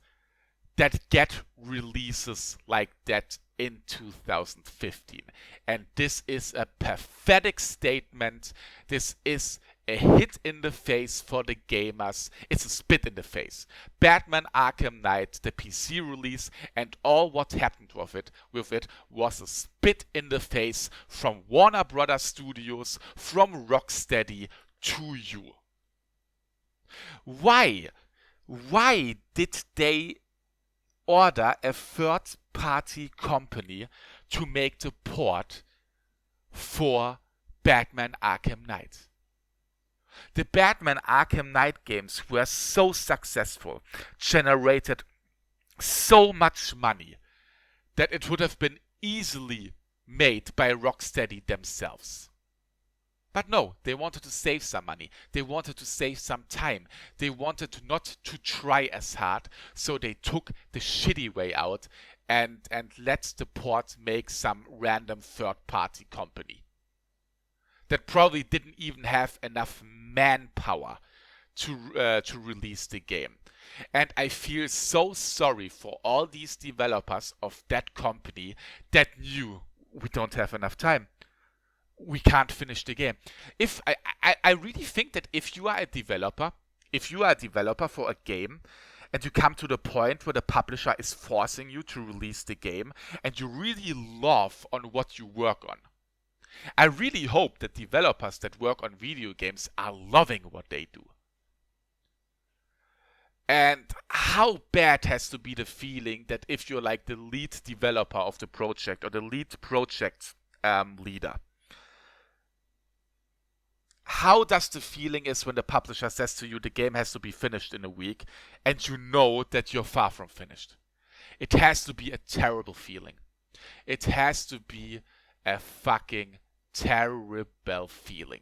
that get releases like that in 2015. And this is a pathetic statement. This is a hit in the face for the gamers. It's a spit in the face. Batman Arkham Knight, the PC release, and all what happened with it was a spit in the face from Warner Brothers Studios, from Rocksteady to you. Why did they order a third-party company to make the port for Batman Arkham Knight? The Batman Arkham Knight games were so successful, generated so much money, that it would have been easily made by Rocksteady themselves. But no, they wanted to save some money. They wanted to save some time. They wanted not to try as hard, so they took the shitty way out and let the port make some random third-party company that probably didn't even have enough manpower to release the game. And I feel so sorry for all these developers of that company that knew we don't have enough time. We can't finish the game. I really think that if you are a developer for a game, and you come to the point where the publisher is forcing you to release the game, and you really love on what you work on, I really hope that developers that work on video games are loving what they do. And how bad has to be the feeling that if you're like the lead developer of the project, or the lead project leader, how does the feeling is when the publisher says to you the game has to be finished in a week, and you know that you're far from finished? It has to be a terrible feeling. It has to be a fucking terrible feeling.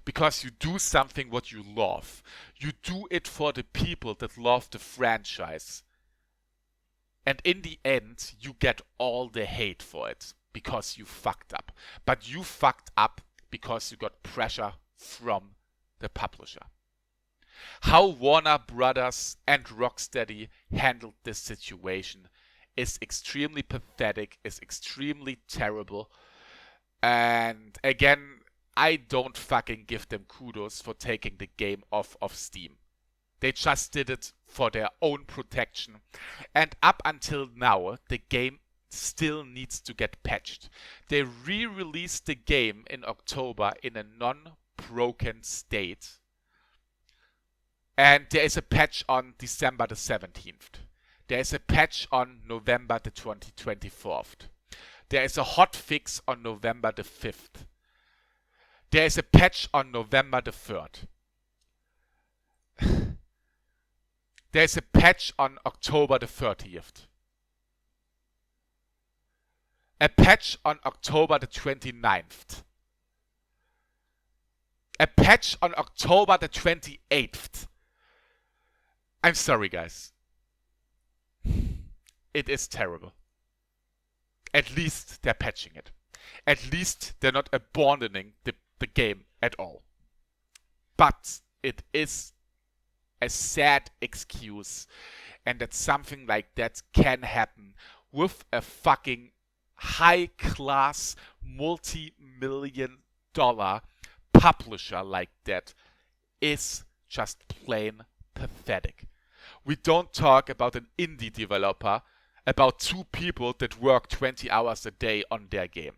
Because you do something what you love. You do it for the people that love the franchise. And in the end, you get all the hate for it. Because you fucked up. But you fucked up because you got pressure from the publisher. How Warner Brothers and Rocksteady handled this situation is extremely pathetic, is extremely terrible. And again, I don't fucking give them kudos for taking the game off of Steam. They just did it for their own protection. And up until now, the game still needs to get patched. They re-released the game in October in a non-broken state. And there is a patch on December the 17th. There is a patch on November the 24th. There is a hotfix on November the 5th. There is a patch on November the 3rd. There is a patch on October the 30th. A patch on October the 29th. A patch on October the 28th. I'm sorry, guys. It is terrible. At least they're patching it. At least they're not abandoning the game at all. But it is a sad excuse, and that something like that can happen with a fucking high-class, multi-million-dollar publisher like that is just plain pathetic. We don't talk about an indie developer, about two people that work 20 hours a day on their game.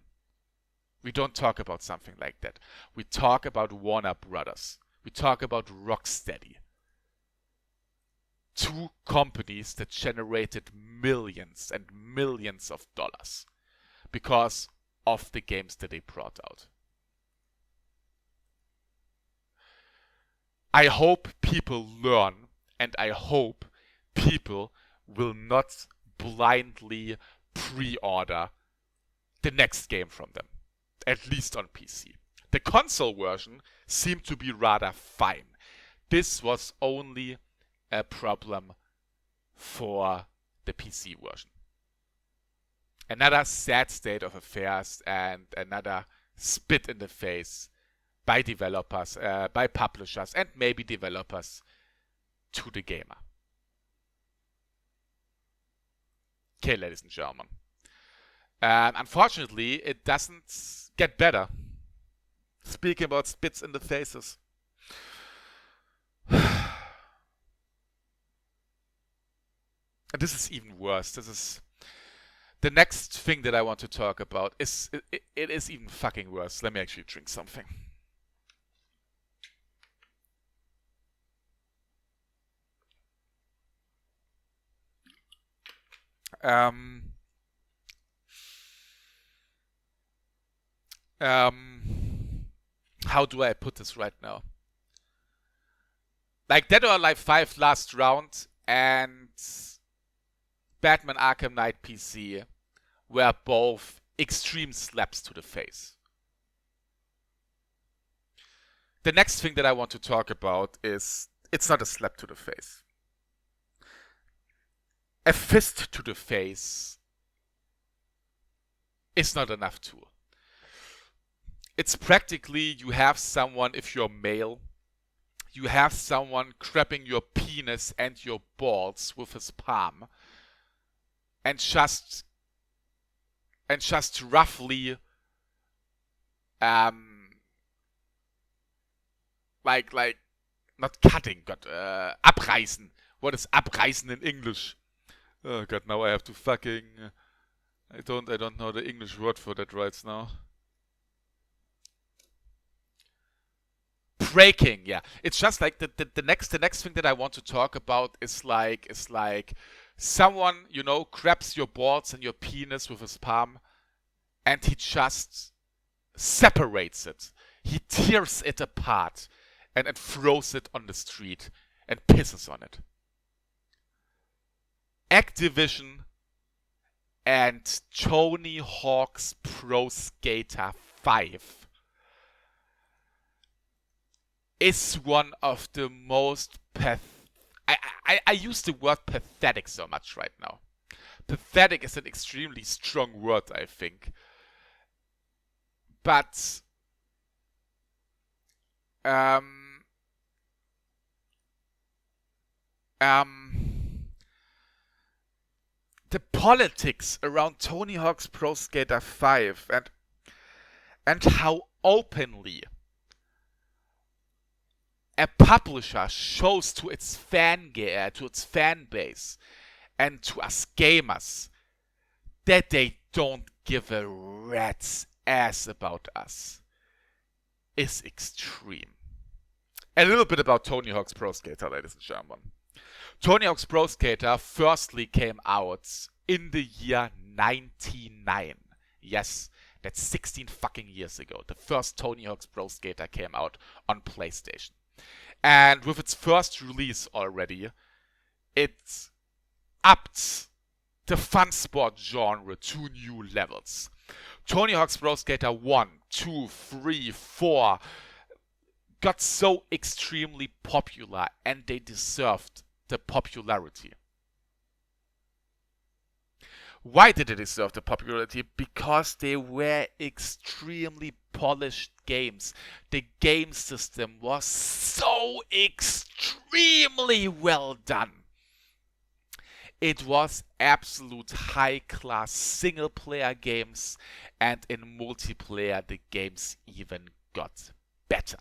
We don't talk about something like that. We talk about Warner Brothers. We talk about Rocksteady. Two companies that generated millions and millions of dollars because of the games that they brought out. I hope people learn, and I hope people will not blindly pre-order the next game from them, at least on PC. The console version seemed to be rather fine. This was only a problem for the PC version. Another sad state of affairs and another spit in the face by developers, by publishers, and maybe developers to the gamer. Okay, ladies and gentlemen. Unfortunately, it doesn't get better. Speaking about spits in the faces. And this is even worse. This is the next thing that I want to talk about. It is even fucking worse. Let me actually drink something. How do I put this right now? Like Dead or Alive 5 last round and Batman Arkham Knight PC were both extreme slaps to the face. The next thing that I want to talk about is, it's not a slap to the face. A fist to the face is not enough too. It's practically, you have someone, if you're male, you have someone grabbing your penis and your balls with his palm and just roughly like not cutting, but abreißen. What is abreißen in English? Oh god, now I have to fucking I don't know the English word for that right now. Breaking, yeah. It's just like the next thing that I want to talk about is like someone, you know, grabs your balls and your penis with his palm and he just separates it. He tears it apart and throws it on the street and pisses on it. Activision and Tony Hawk's Pro Skater 5 is one of the most I use the word pathetic so much right now. Pathetic is an extremely strong word, I think. But the politics around Tony Hawk's Pro Skater 5 and how openly a publisher shows to its fan base and to us gamers that they don't give a rat's ass about us is extreme. A little bit about Tony Hawk's Pro Skater, ladies and gentlemen. Tony Hawk's Pro Skater firstly came out in the year 99. Yes, that's 16 fucking years ago. The first Tony Hawk's Pro Skater came out on PlayStation. And with its first release already, it upped the fun sport genre to new levels. Tony Hawk's Pro Skater 1, 2, 3, 4 got so extremely popular, and they deserved the popularity. Why did they deserve the popularity? Because they were extremely polished games. The game system was so extremely well done. It was absolute high-class single-player games, and in multiplayer the games even got better.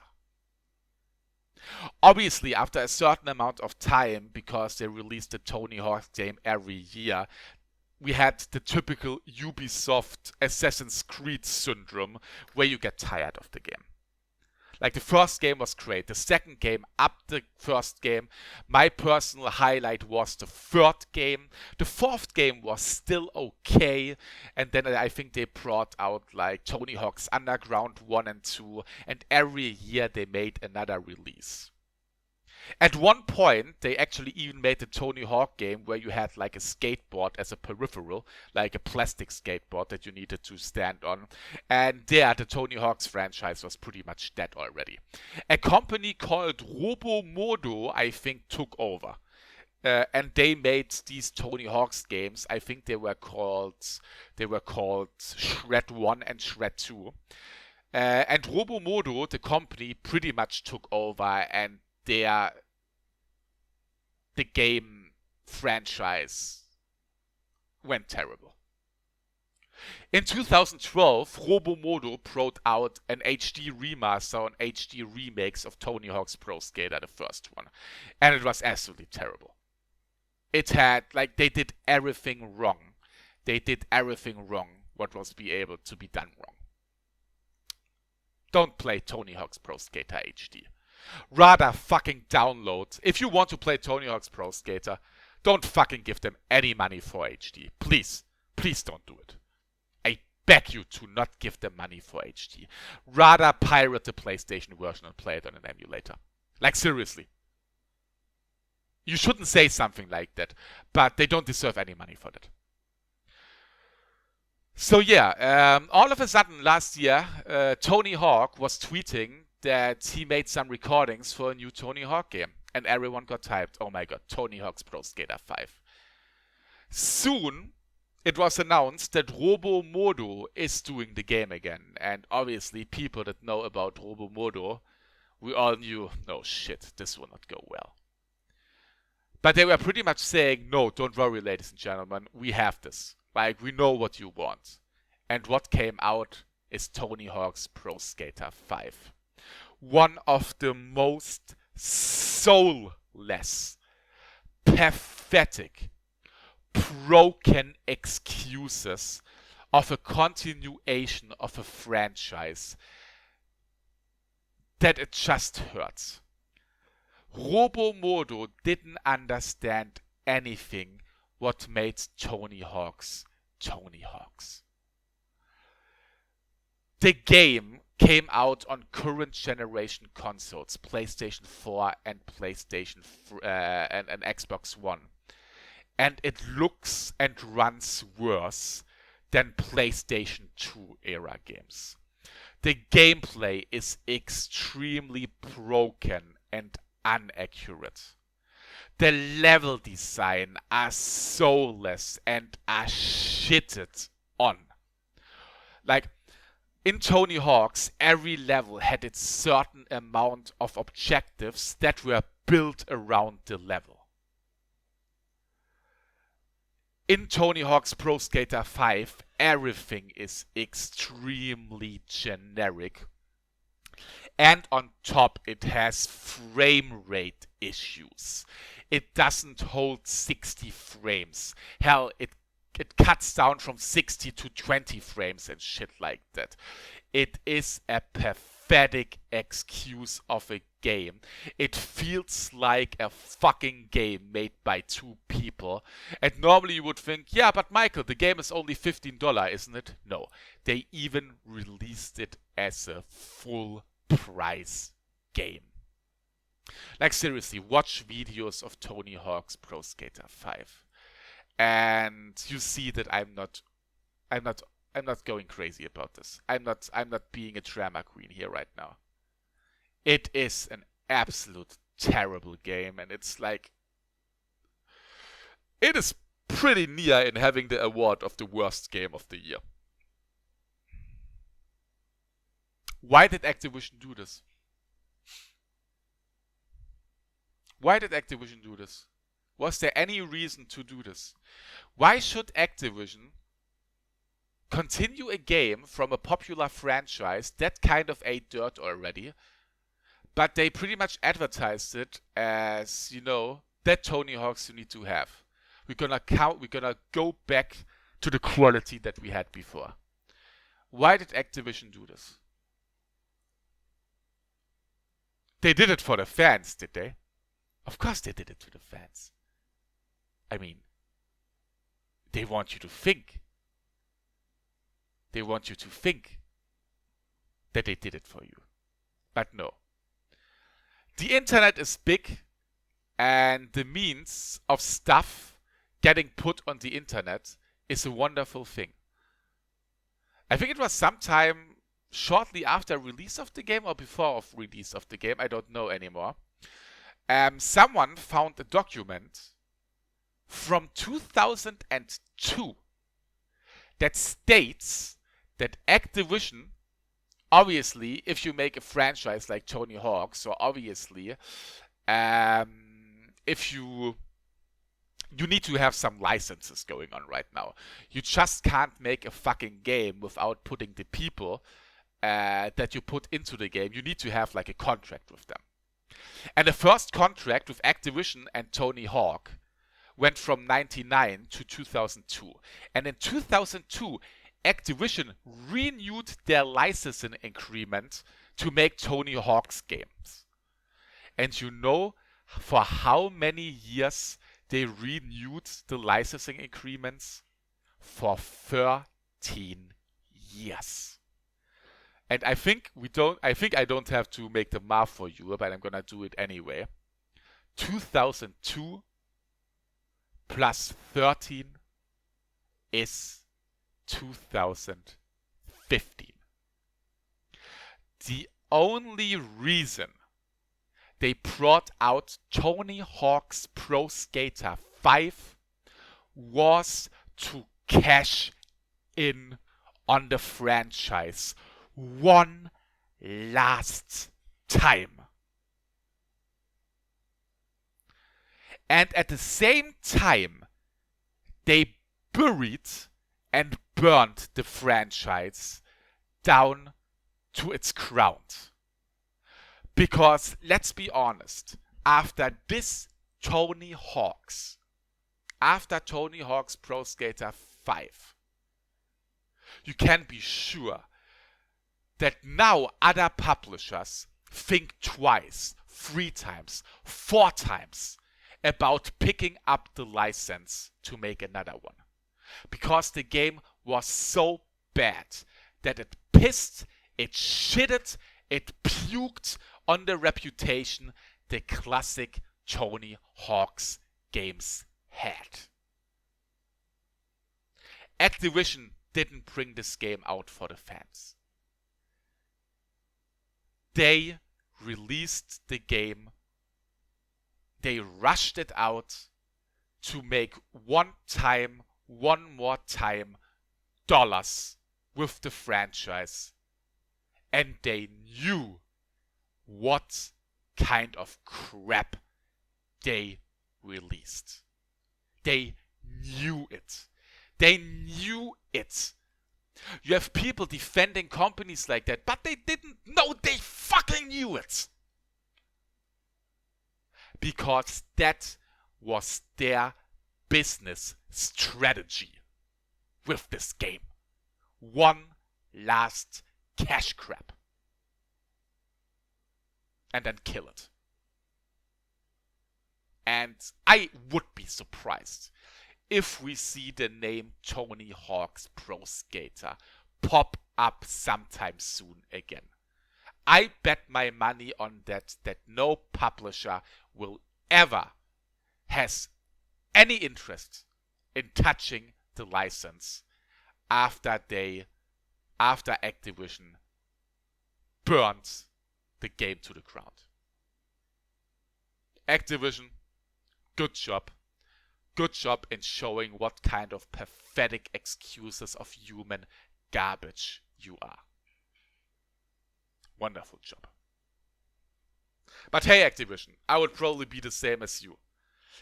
Obviously, after a certain amount of time, because they released a Tony Hawk game every year, we had the typical Ubisoft Assassin's Creed syndrome, where you get tired of the game. Like, the first game was great. The second game upped the first game. My personal highlight was the third game. The fourth game was still okay. And then I think they brought out like Tony Hawk's Underground 1 and 2. And every year they made another release. At one point, they actually even made a Tony Hawk game where you had like a skateboard as a peripheral, like a plastic skateboard that you needed to stand on. And there, the Tony Hawk's franchise was pretty much dead already. A company called Robomodo, I think, took over. And they made these Tony Hawk's games. I think they were called Shred 1 and Shred 2. And Robomodo, the company, pretty much took over, and the game franchise went terrible. In 2012, Robomodo brought out an HD remaster and HD remakes of Tony Hawk's Pro Skater, the first one. And it was absolutely terrible. It had, like, they did everything wrong. They did everything wrong what was be able to be done wrong. Don't play Tony Hawk's Pro Skater HD. Rather fucking download. If you want to play Tony Hawk's Pro Skater, don't fucking give them any money for HD. Please. Please don't do it. I beg you to not give them money for HD. Rather pirate the PlayStation version and play it on an emulator. Like, seriously. You shouldn't say something like that, but they don't deserve any money for that. So yeah, all of a sudden last year, Tony Hawk was tweeting that he made some recordings for a new Tony Hawk game. And everyone got hyped. Oh my god, Tony Hawk's Pro Skater 5. Soon, it was announced that Robomodo is doing the game again. And obviously, people that know about Robomodo, we all knew, no shit, this will not go well. But they were pretty much saying, no, don't worry, ladies and gentlemen, we have this. Like, we know what you want. And what came out is Tony Hawk's Pro Skater 5. One of the most soulless, pathetic, broken excuses of a continuation of a franchise that it just hurts. Robomodo didn't understand anything what made Tony Hawk's Tony Hawk's. The game came out on current generation consoles, PlayStation 4 and PlayStation and Xbox One. And it looks and runs worse than PlayStation 2 era games. The gameplay is extremely broken and inaccurate. The level design are soulless and are shitted on. Like, in Tony Hawk's, every level had its certain amount of objectives that were built around the level. In Tony Hawk's Pro Skater 5, everything is extremely generic. And on top, it has frame rate issues. It doesn't hold 60 frames. Hell, it cuts down from 60 to 20 frames and shit like that. It is a pathetic excuse of a game. It feels like a fucking game made by two people. And normally you would think, yeah, but Michael, the game is only $15, isn't it? No. They even released it as a full price game. Like, seriously, watch videos of Tony Hawk's Pro Skater 5. And you see that I'm not not going crazy about this. I'm not being a drama queen here right now. It is an absolute terrible game, and it's like it is pretty near in having the award of the worst game of the year. Why did Activision do this? Why did Activision do this? Was there any reason to do this? Why should Activision continue a game from a popular franchise that kind of ate dirt already, but they pretty much advertised it as, that Tony Hawk's you need to have. We're gonna go back to the quality that we had before. Why did Activision do this? They did it for the fans, did they? Of course they did it for the fans. I mean, they want you to think. They want you to think that they did it for you. But no. The internet is big, and the means of stuff getting put on the internet is a wonderful thing. I think it was sometime shortly after release of the game or before of release of the game, I don't know anymore. Someone found a document from 2002 that states that Activision, obviously, if you make a franchise like Tony Hawk, so obviously, if you need to have some licenses going on right now. You just can't make a fucking game without putting the people that you put into the game. You need to have like a contract with them. And the first contract with Activision and Tony Hawk went from 1999 to 2002. And in 2002, Activision renewed their licensing agreement to make Tony Hawk's games. And you know for how many years they renewed the licensing agreements? For 13 years. And I think I don't have to make the math for you, but I'm gonna do it anyway. 2002 plus 13 is 2015. The only reason they brought out Tony Hawk's Pro Skater 5 was to cash in on the franchise one last time. And at the same time, they buried and burned the franchise down to its ground. Because, let's be honest, after Tony Hawk's Pro Skater 5, you can be sure that now other publishers think twice, 3 times, 4 times about picking up the license to make another one. Because the game was so bad that it pissed, it shitted, it puked on the reputation the classic Tony Hawk's games had. Activision didn't bring this game out for the fans. They released the game. They rushed it out to make one more time dollars with the franchise. And they knew what kind of crap they released. They knew it. They knew it. You have people defending companies like that, but they didn't know. They fucking knew it. Because that was their business strategy with this game. One last cash grab. And then kill it. And I would be surprised if we see the name Tony Hawk's Pro Skater pop up sometime soon again. I bet my money on that no publisher will ever has any interest in touching the license after Activision burned the game to the ground. Activision, good job. Good job in showing what kind of pathetic excuses of human garbage you are. Wonderful job. But hey, Activision, I would probably be the same as you.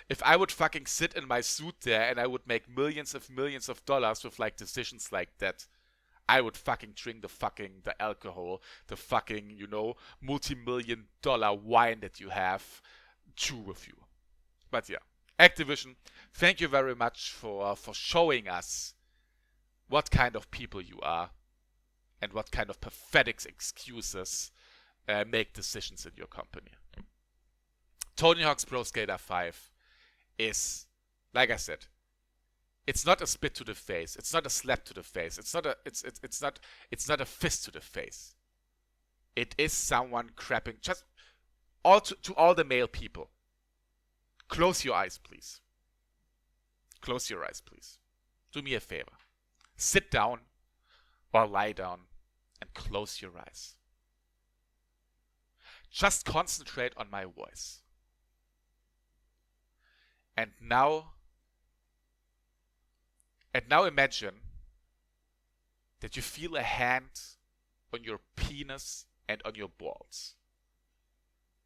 If I would fucking sit in my suit there and I would make millions of dollars with like decisions like that, I would fucking drink the alcohol, the fucking, multi-million-dollar wine that you have, chew with you. But yeah, Activision, thank you very much for showing us what kind of people you are and what kind of pathetic excuses make decisions in your company. Tony Hawk's Pro Skater 5 is, like I said, it's not a spit to the face. It's not a slap to the face. It's not a fist to the face. It is someone crapping. Just to all the male people. Close your eyes, please. Close your eyes, please. Do me a favor. Sit down or lie down and close your eyes. Just concentrate on my voice. And now imagine that you feel a hand on your penis and on your balls.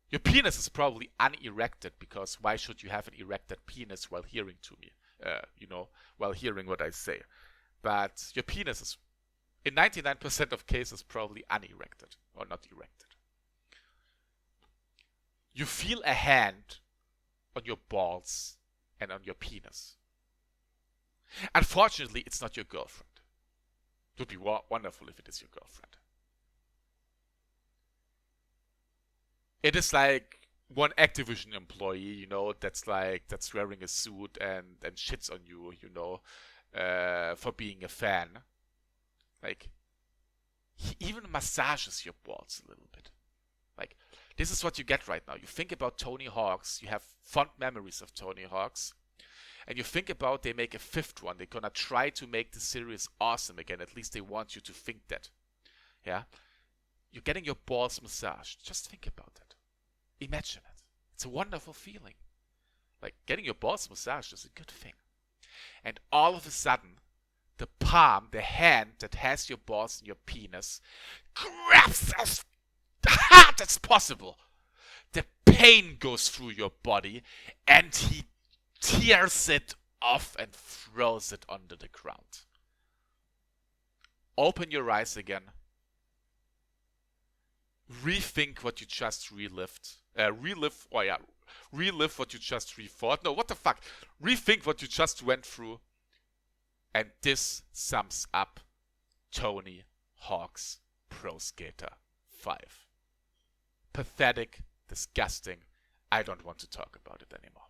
Your penis is probably unerected, because why should you have an erected penis while hearing to me? While hearing what I say. But your penis is, in 99% of cases, probably unerected or not erected. You feel a hand on your balls and on your penis. Unfortunately, it's not your girlfriend. It would be wonderful if it is your girlfriend. It is like one Activision employee, that's wearing a suit and shits on you, for being a fan. Like, he even massages your balls a little bit. Like, this is what you get right now. You think about Tony Hawk's, you have fond memories of Tony Hawk's, and you think about they make a fifth one. They're gonna try to make the series awesome again. At least they want you to think that. Yeah? You're getting your balls massaged. Just think about that. Imagine it. It's a wonderful feeling. Like, getting your balls massaged is a good thing. And all of a sudden, the palm, the hand that has your balls and your penis, grabs as hard as possible. The pain goes through your body, and he tears it off and throws it onto the ground. Open your eyes again. Rethink what you just relived. Relive what you just rethought. No, what the fuck? Rethink what you just went through. And this sums up Tony Hawk's Pro Skater 5. Pathetic, disgusting. I don't want to talk about it anymore.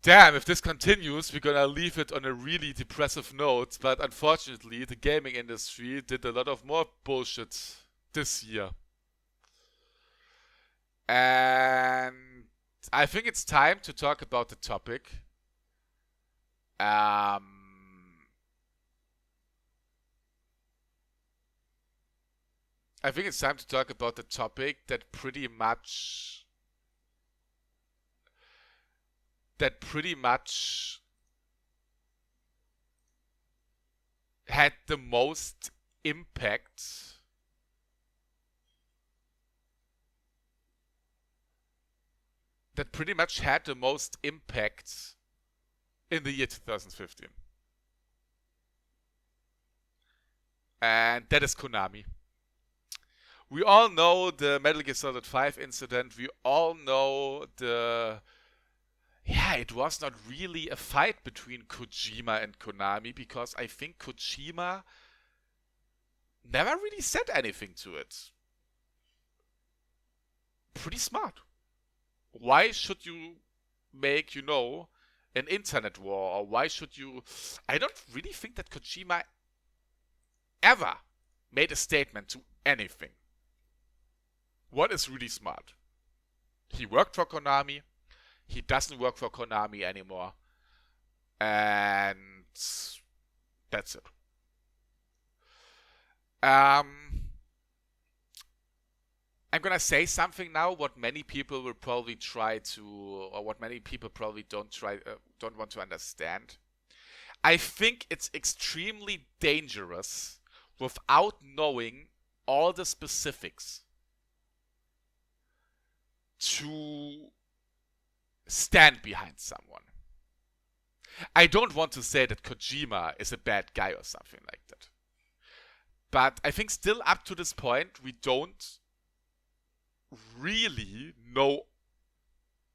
Damn, if this continues, we're gonna leave it on a really depressive note, but unfortunately, the gaming industry did a lot of more bullshit this year. And I think it's time to talk about the topic. I think it's time to talk about the topic that pretty much had the most impact in the year 2015. And that is Konami. We all know the Metal Gear Solid 5 incident. We all know it was not really a fight between Kojima and Konami, because I think Kojima never really said anything to it. Pretty smart. Why should you make, an internet war? Or why should you... I don't really think that Kojima ever made a statement to anything. What is really smart? He worked for Konami. He doesn't work for Konami anymore. And that's it. I'm gonna say something now what many people will probably try to, or what many people probably don't want to understand. I think it's extremely dangerous without knowing all the specifics to stand behind someone. I don't want to say that Kojima is a bad guy or something like that. But I think still up to this point, we don't really know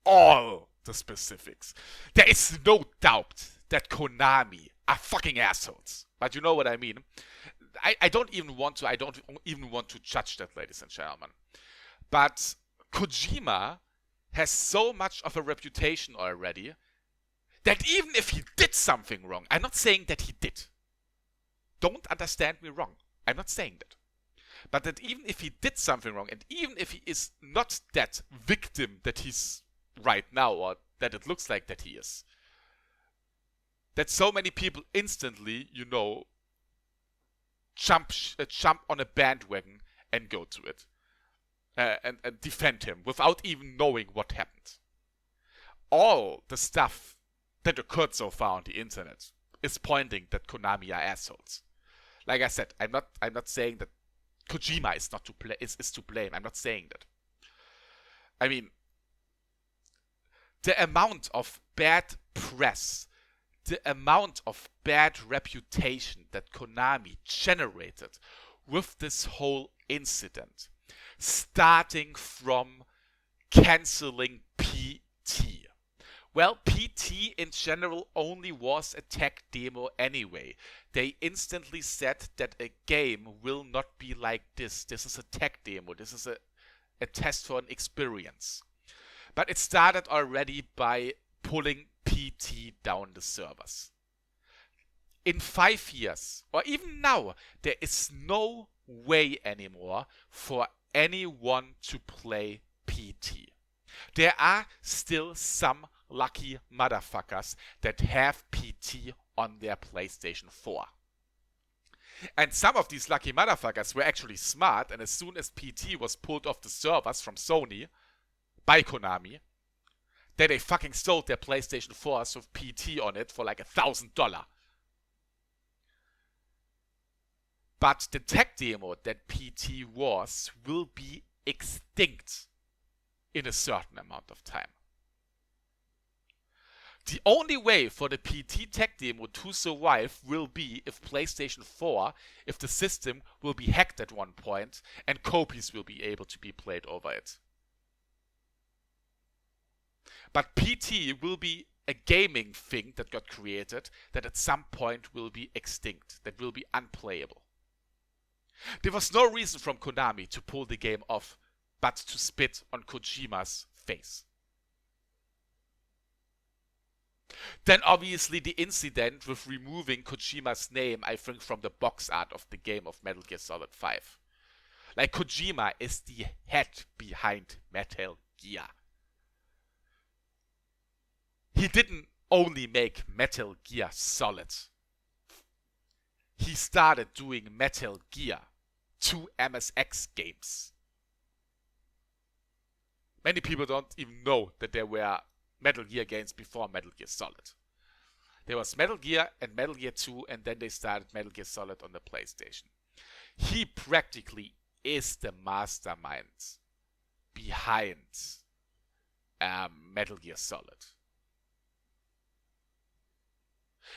all the specifics. There is no doubt that Konami are fucking assholes. But you know what I mean? I don't even want to judge that, ladies and gentlemen. But Kojima has so much of a reputation already that even if he did something wrong, I'm not saying that he did. Don't understand me wrong. I'm not saying that. But that even if he did something wrong, and even if he is not that victim that he's right now, or that it looks like that he is, that so many people instantly, jump on a bandwagon and go to it. And defend him without even knowing what happened. All the stuff that occurred so far on the internet is pointing that Konami are assholes. Like I said, I'm not saying that Kojima is to blame. I'm not saying that. I mean, the amount of bad press, the amount of bad reputation that Konami generated with this whole incident, starting from canceling PT. Well, PT in general only was a tech demo anyway. They instantly said that a game will not be like this. This is a tech demo. This is a test for an experience. But it started already by pulling PT down the servers. In 5 years, or even now, there is no way anymore for anyone to play PT. There are still some lucky motherfuckers that have PT on their PlayStation 4. And some of these lucky motherfuckers were actually smart, and as soon as PT was pulled off the servers from Sony by Konami, then they fucking sold their PlayStation 4s with PT on it for like $1,000. But the tech demo that PT was will be extinct in a certain amount of time. The only way for the PT tech demo to survive will be if PlayStation 4, if the system will be hacked at one point and copies will be able to be played over it. But PT will be a gaming thing that got created that at some point will be extinct, that will be unplayable. There was no reason from Konami to pull the game off, but to spit on Kojima's face. Then obviously the incident with removing Kojima's name, I think, from the box art of the game of Metal Gear Solid 5. Like, Kojima is the head behind Metal Gear. He didn't only make Metal Gear Solid. He started doing Metal Gear 2 MSX games. Many people don't even know that there were Metal Gear games before Metal Gear Solid. There was Metal Gear and Metal Gear 2, and then they started Metal Gear Solid on the PlayStation. He practically is the mastermind behind Metal Gear Solid.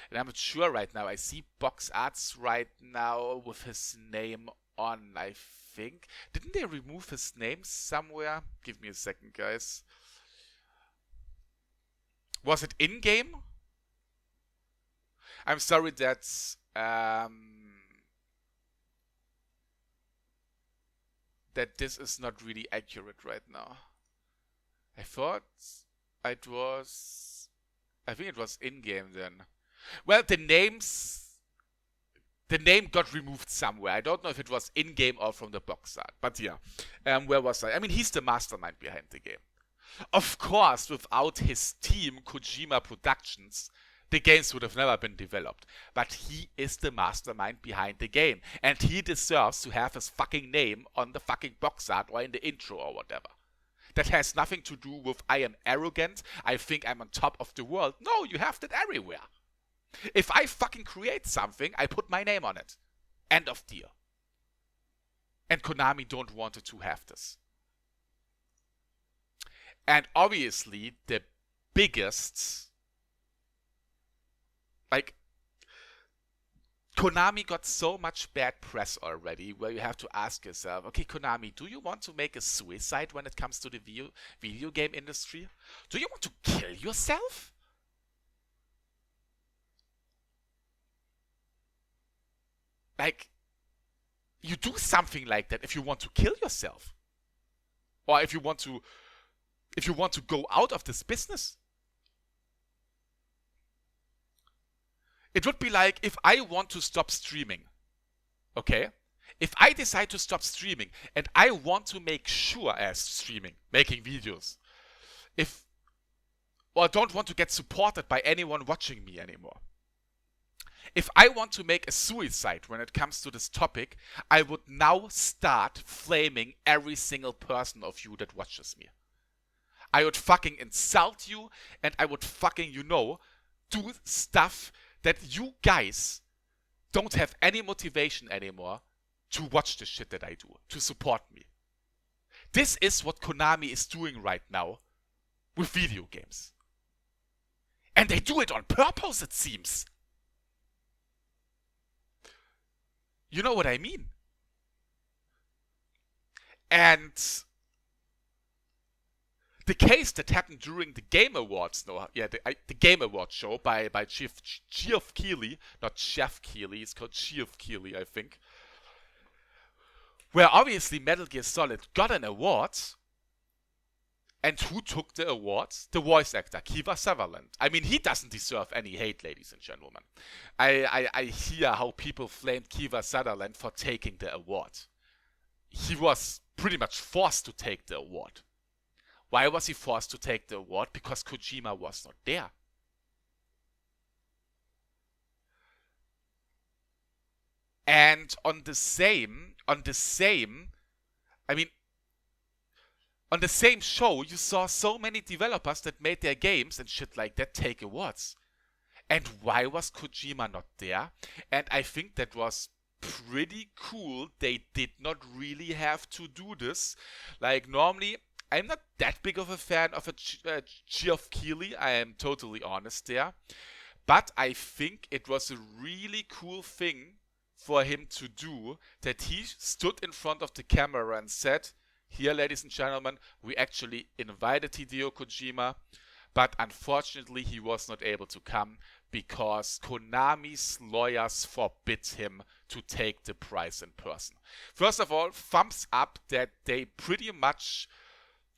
And I'm not sure right now. I see box arts right now with his name on, I think. Didn't they remove his name somewhere? Give me a second, guys. Was it in-game? I'm sorry that that this is not really accurate right now. I thought it was... I think it was in-game then. Well, the name got removed somewhere. I don't know if it was in-game or from the box art. But yeah, where was I? I mean, he's the mastermind behind the game. Of course, without his team, Kojima Productions, the games would have never been developed. But he is the mastermind behind the game. And he deserves to have his fucking name on the fucking box art or in the intro or whatever. That has nothing to do with I am arrogant, I think I'm on top of the world. No, you have that everywhere. If I fucking create something, I put my name on it. End of deal. And Konami don't want to have this. And obviously, the biggest, like, Konami got so much bad press already where you have to ask yourself, okay, Konami, do you want to make a suicide when it comes to the video game industry? Do you want to kill yourself? Like, you do something like that if you want to kill yourself. Or if you want to go out of this business. It would be like if I want to stop streaming, okay? If I decide to stop streaming and I want to make sure as streaming, making videos, or don't want to get supported by anyone watching me anymore. If I want to make a suicide when it comes to this topic, I would now start flaming every single person of you that watches me. I would fucking insult you and I would fucking, do stuff that you guys don't have any motivation anymore to watch the shit that I do, to support me. This is what Konami is doing right now with video games. And they do it on purpose, it seems. You know what I mean? And the case that happened during the Game Awards, the Game Awards show by Geoff Keighley, not Jeff Keighley, it's called Geoff Keighley, I think, where obviously Metal Gear Solid got an award, and who took the award? The voice actor, Kiefer Sutherland. I mean, he doesn't deserve any hate, ladies and gentlemen. I hear how people flamed Kiefer Sutherland for taking the award. He was pretty much forced to take the award. Why was he forced to take the award? Because Kojima was not there. And on the same show, you saw so many developers that made their games and shit like that take awards. And why was Kojima not there? And I think that was pretty cool. They did not really have to do this. Like, normally, I'm not that big of a fan of Geoff Keighley. I am totally honest there. But I think it was a really cool thing for him to do, that he stood in front of the camera and said, here, ladies and gentlemen, we actually invited Hideo Kojima, but unfortunately he was not able to come because Konami's lawyers forbid him to take the prize in person. First of all, thumbs up that they pretty much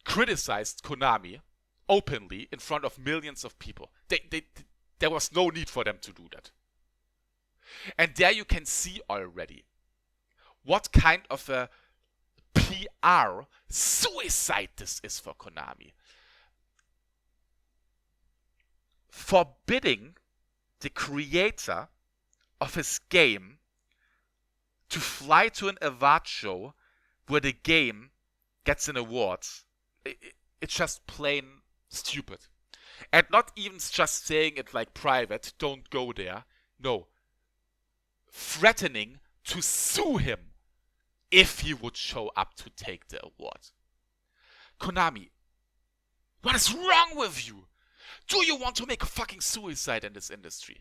criticized Konami openly in front of millions of people. There was no need for them to do that. And there you can see already what kind of a PR suicide this is for Konami. Forbidding the creator of his game to fly to an award show where the game gets an award. It's just plain stupid. And not even just saying it like private, don't go there. No. Threatening to sue him if he would show up to take the award. Konami, what is wrong with you? Do you want to make a fucking suicide in this industry?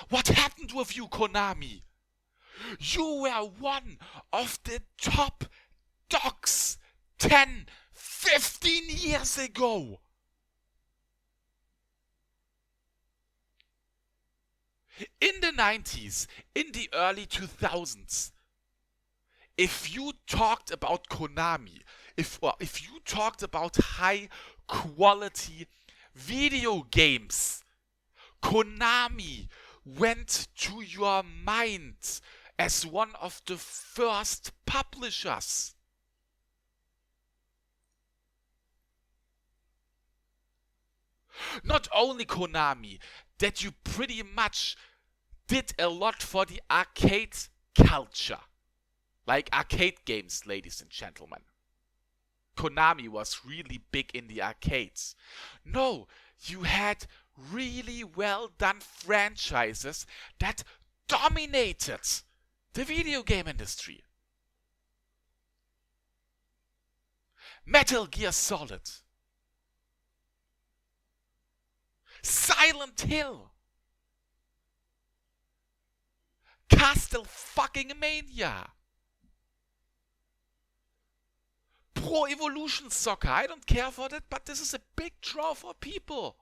What happened with you, Konami? You were one of the top dogs 10, 15 years ago. In the 90s, in the early 2000s, if you talked about Konami, if you talked about high quality video games, Konami went to your mind as one of the first publishers. Not only Konami, that you pretty much did a lot for the arcade culture. Like arcade games, ladies and gentlemen. Konami was really big in the arcades. No, you had really well done franchises that dominated the video game industry. Metal Gear Solid, Silent Hill, Castlevania, Pro Evolution Soccer. I don't care for that, but this is a big draw for people.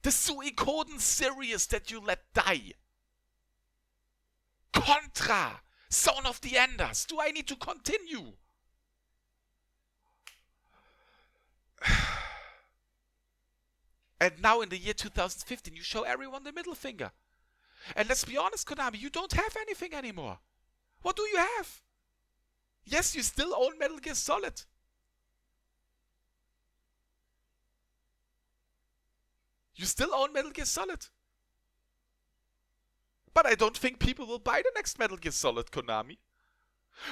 The Suikoden series that you let die. Contra, Zone of the Enders. Do I need to continue? And now in the year 2015, you show everyone the middle finger. And let's be honest, Konami, you don't have anything anymore. What do you have? Yes, you still own Metal Gear Solid. You still own Metal Gear Solid. But I don't think people will buy the next Metal Gear Solid, Konami.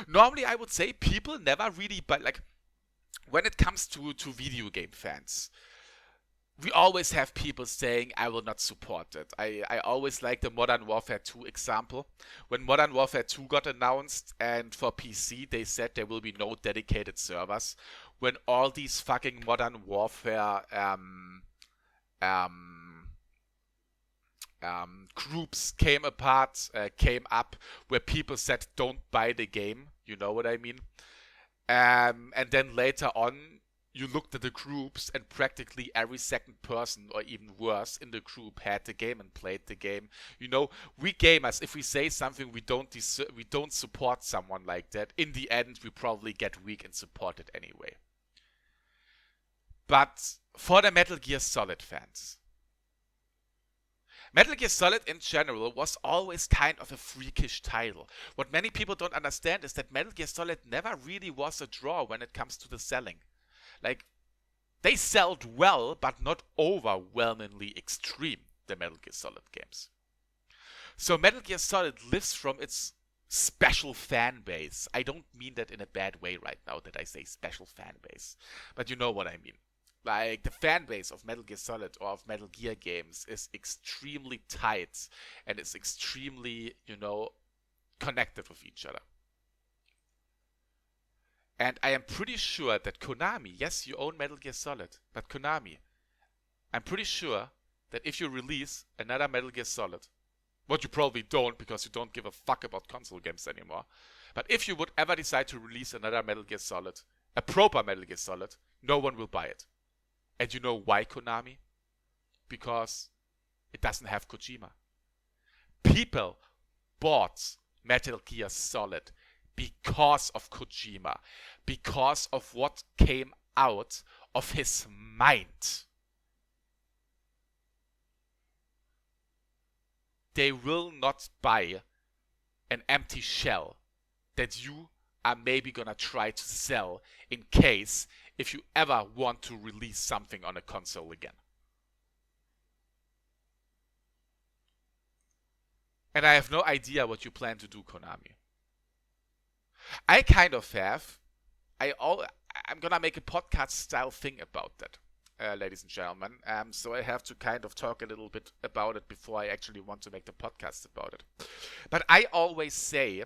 Normally, I would say people never really buy, like, when it comes to video game fans, we always have people saying, I will not support it. I always like the Modern Warfare 2 example. When Modern Warfare 2 got announced and for PC they said there will be no dedicated servers, when all these fucking Modern Warfare groups came up where people said don't buy the game, you know what I mean? And then later on, you looked at the groups and practically every second person, or even worse, in the group had the game and played the game. You know, we gamers, if we say something we don't support someone like that, in the end we probably get weak and support it anyway. But for the Metal Gear Solid fans, Metal Gear Solid in general was always kind of a freakish title. What many people don't understand is that Metal Gear Solid never really was a draw when it comes to the selling. Like, they sold well, but not overwhelmingly extreme, the Metal Gear Solid games. So Metal Gear Solid lives from its special fan base. I don't mean that in a bad way right now that I say special fan base, but you know what I mean. Like, the fan base of Metal Gear Solid or of Metal Gear games is extremely tight and is extremely, connected with each other. And I am pretty sure that Konami, yes, you own Metal Gear Solid, but Konami, I'm pretty sure that if you release another Metal Gear Solid, what you probably don't because you don't give a fuck about console games anymore, but if you would ever decide to release another Metal Gear Solid, a proper Metal Gear Solid, no one will buy it. And you know why, Konami? Because it doesn't have Kojima. People bought Metal Gear Solid because of Kojima, because of what came out of his mind. They will not buy an empty shell that you are maybe gonna try to sell in case if you ever want to release something on a console again. And I have no idea what you plan to do, Konami. I kind of have. I'm gonna make a podcast style thing about that, ladies and gentlemen. So I have to kind of talk a little bit about it before I actually want to make the podcast about it. But I always say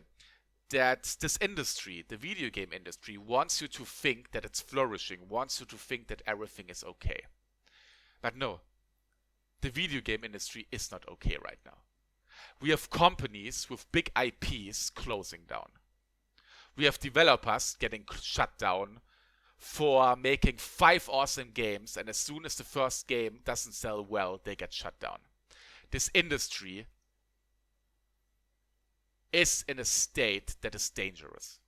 that this industry, the video game industry, wants you to think that it's flourishing, wants you to think that everything is okay. But no, the video game industry is not okay right now. We have companies with big IPs closing down. We have developers getting shut down for making 5 awesome games, and as soon as the first game doesn't sell well, they get shut down. This industry is in a state that is dangerous.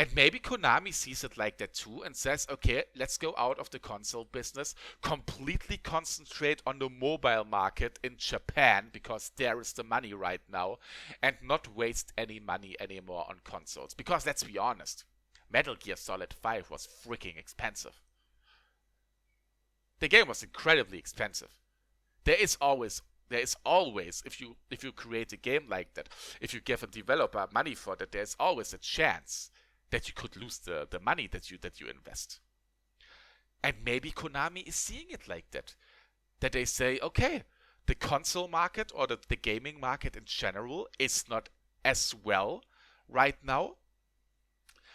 And maybe Konami sees it like that too and says, okay, let's go out of the console business, completely concentrate on the mobile market in Japan, because there is the money right now, and not waste any money anymore on consoles. Because let's be honest, Metal Gear Solid 5 was freaking expensive. The game was incredibly expensive. There is always, if you create a game like that, if you give a developer money for that, there's always a chance that you could lose the money that you invest. And maybe Konami is seeing it like that. That they say, okay, the console market or the gaming market in general is not as well right now.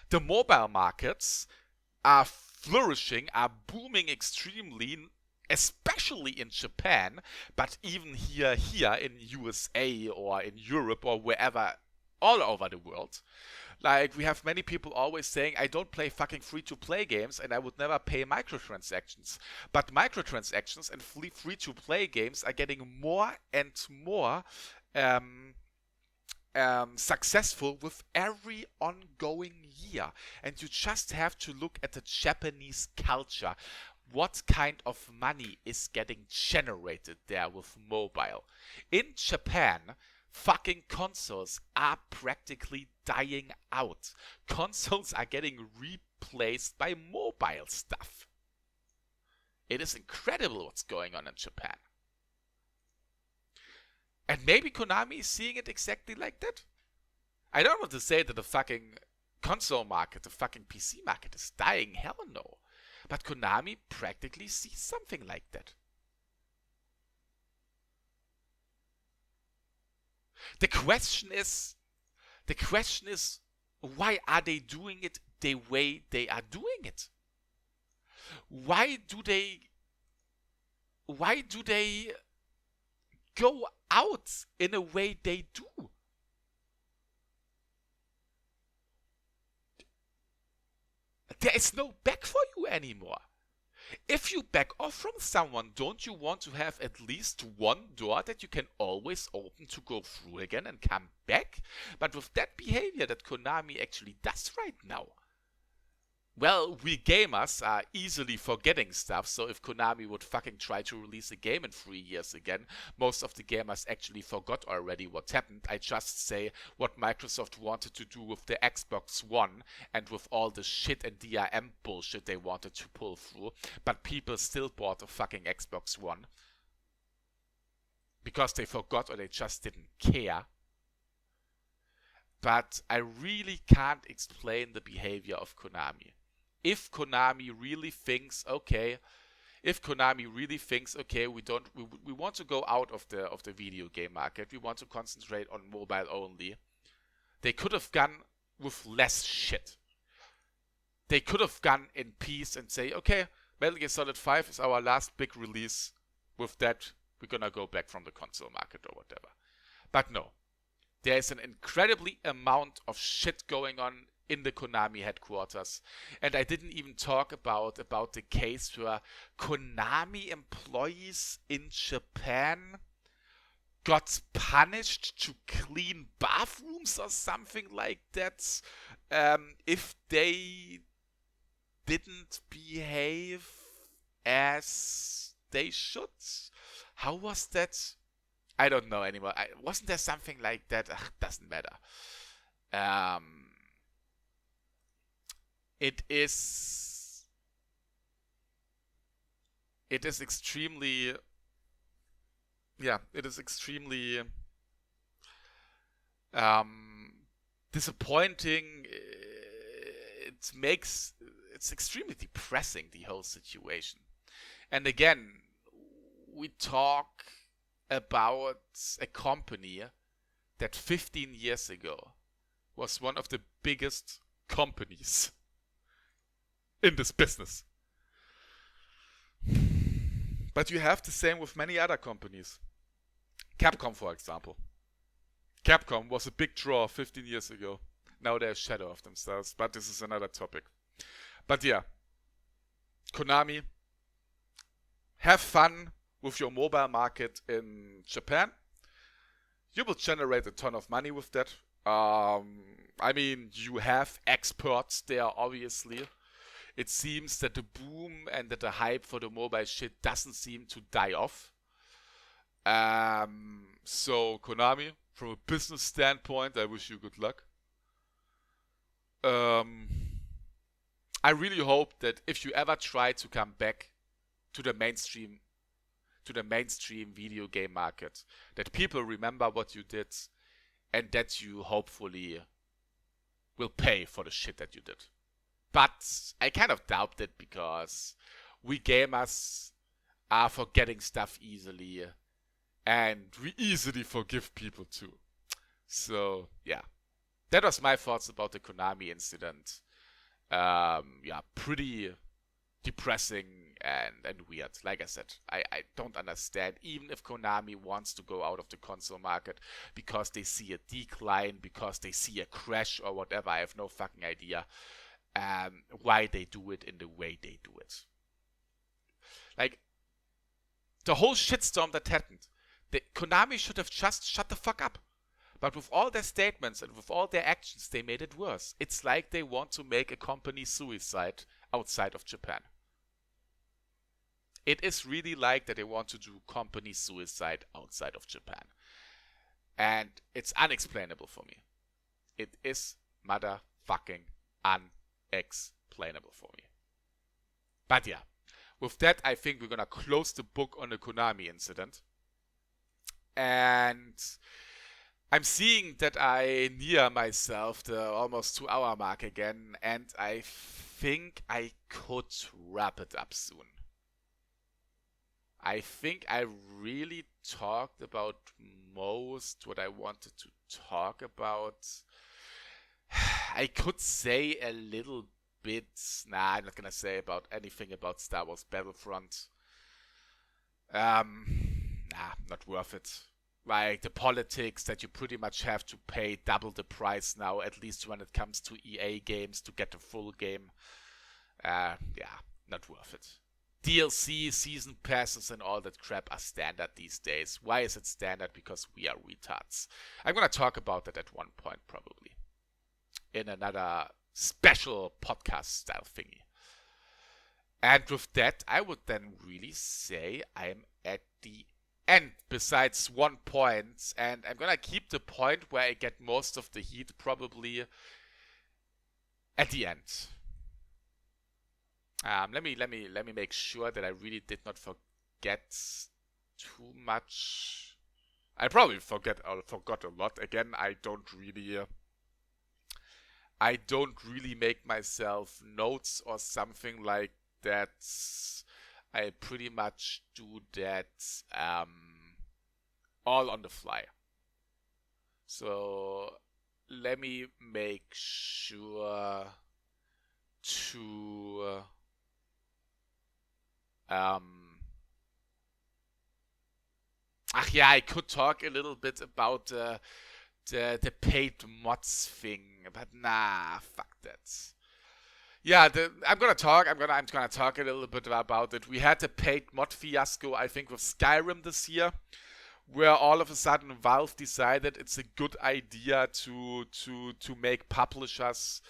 The mobile markets are flourishing, are booming extremely, especially in Japan, but even here in USA or in Europe or wherever, all over the world. Like, we have many people always saying, I don't play fucking free-to-play games and I would never pay microtransactions. But microtransactions and free-to-play games are getting more and more successful with every ongoing year. And you just have to look at the Japanese culture. What kind of money is getting generated there with mobile? In Japan, fucking consoles are practically dying out. Consoles are getting replaced by mobile stuff. It is incredible what's going on in Japan. And maybe Konami is seeing it exactly like that. I don't want to say that the fucking console market, the fucking PC market is dying. Hell no. But Konami practically sees something like that. The question is, why are they doing it the way they are doing it? Why do they go out in a way they do? There is no back for you anymore. If you back off from someone, don't you want to have at least one door that you can always open to go through again and come back? But with that behavior that Konami actually does right now, well, we gamers are easily forgetting stuff, so if Konami would fucking try to release a game in 3 years again, most of the gamers actually forgot already what happened. I just say what Microsoft wanted to do with the Xbox One and with all the shit and DRM bullshit they wanted to pull through, but people still bought a fucking Xbox One because they forgot or they just didn't care. But I really can't explain the behavior of Konami. If Konami really thinks, okay, we want to go out of the video game market, we want to concentrate on mobile only, they could have gone with less shit. They could have gone in peace and say, okay, Metal Gear Solid 5 is our last big release. With that, we're gonna go back from the console market or whatever. But no. There is an incredibly amount of shit going on in the Konami headquarters. And I didn't even talk about the case where Konami employees in Japan got punished to clean bathrooms or something like that if they didn't behave as they should. How was that? I don't know anymore. Wasn't there something like that? Doesn't matter. It is extremely, disappointing. It's extremely depressing, the whole situation. And again, we talk about a company that 15 years ago was one of the biggest companies in this business. But you have the same with many other companies. Capcom, for example. Capcom was a big draw 15 years ago. Now they're a shadow of themselves, but this is another topic. But yeah, Konami, have fun with your mobile market in Japan. You will generate a ton of money with that. I mean, you have experts there, obviously. It seems that the boom and that the hype for the mobile shit doesn't seem to die off. So, Konami, from a business standpoint, I wish you good luck. I really hope that if you ever try to come back to the mainstream video game market, that people remember what you did and that you hopefully will pay for the shit that you did. But I kind of doubt it because we gamers are forgetting stuff easily and we easily forgive people too. So, yeah. That was my thoughts about the Konami incident. Pretty depressing and weird. Like I said, I don't understand, even if Konami wants to go out of the console market because they see a decline, because they see a crash or whatever. I have no fucking idea why they do it in the way they do it. Like, the whole shitstorm that happened, Konami should have just shut the fuck up. But with all their statements and with all their actions, they made it worse. It's like they want to make a company suicide outside of Japan. It is really like that they want to do company suicide outside of Japan. And it's unexplainable for me. It is motherfucking unexplainable for me. But yeah, with that, I think we're gonna close the book on the Konami incident. And I'm seeing that I near myself the almost 2-hour mark again, and I think I could wrap it up soon. I think I really talked about most what I wanted to talk about. I could say a little bit. Nah, I'm not gonna say about anything about Star Wars Battlefront. Not worth it. Like the politics that you pretty much have to pay double the price now, at least when it comes to EA games, to get the full game. Not worth it. DLC, season passes, and all that crap are standard these days. Why is it standard? Because we are retards. I'm gonna talk about that at one point, probably. In another special podcast style thingy. And with that, I would then really say I'm at the end, besides 1 point, and I'm gonna keep the point where I get most of the heat probably at the end. Let me make sure that I really did not forget too much. I probably forgot a lot. Again, I don't really make myself notes or something like that. I pretty much do that all on the fly. So let me make sure to I could talk a little bit about the paid mods thing, but nah, fuck that. Yeah, I'm gonna talk a little bit about it. We had a paid mod fiasco, I think, with Skyrim this year, where all of a sudden Valve decided it's a good idea to make publishers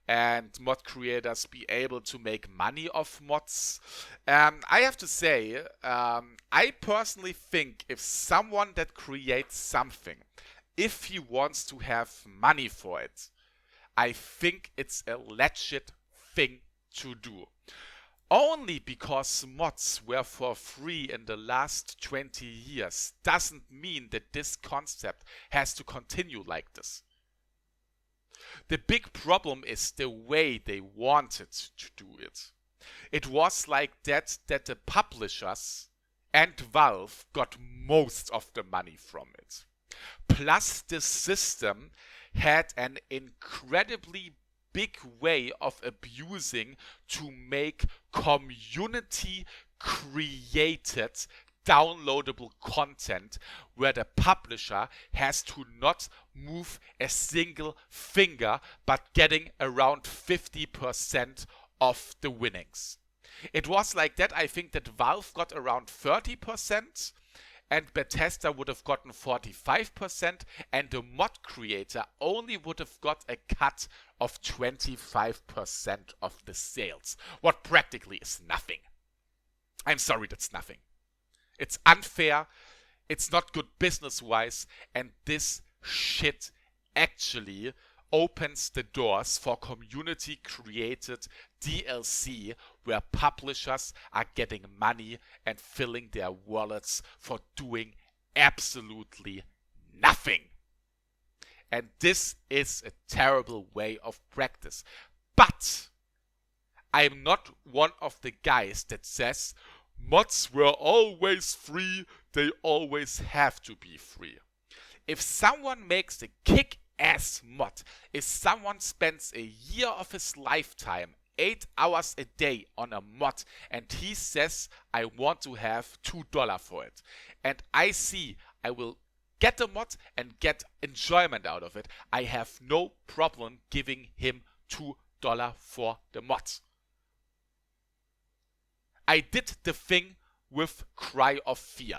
and mod creators be able to make money off mods. I have to say, I personally think if someone that creates something, if he wants to have money for it, I think it's a legit thing to do. Only because mods were for free in the last 20 years doesn't mean that this concept has to continue like this. The big problem is the way they wanted to do it. It was like that the publishers and Valve got most of the money from it. Plus, the system had an incredibly big way of abusing to make community created downloadable content where the publisher has to not move a single finger but getting around 50% of the winnings. It was like that. I think that Valve got around 30% and Bethesda would have gotten 45%, and the mod creator only would have got a cut of 25% of the sales, what practically is nothing. I'm sorry, that's nothing. It's unfair, it's not good business-wise, and this shit actually opens the doors for community created DLC where publishers are getting money and filling their wallets for doing absolutely nothing. And this is a terrible way of practice. But I am not one of the guys that says mods were always free, they always have to be free. If someone makes a kick-ass mod, if someone spends a year of his lifetime, 8 hours a day on a mod, and he says, I want to have $2 for it, and I see I will get the mod and get enjoyment out of it, I have no problem giving him $2 for the mod. I did the thing with Cry of Fear.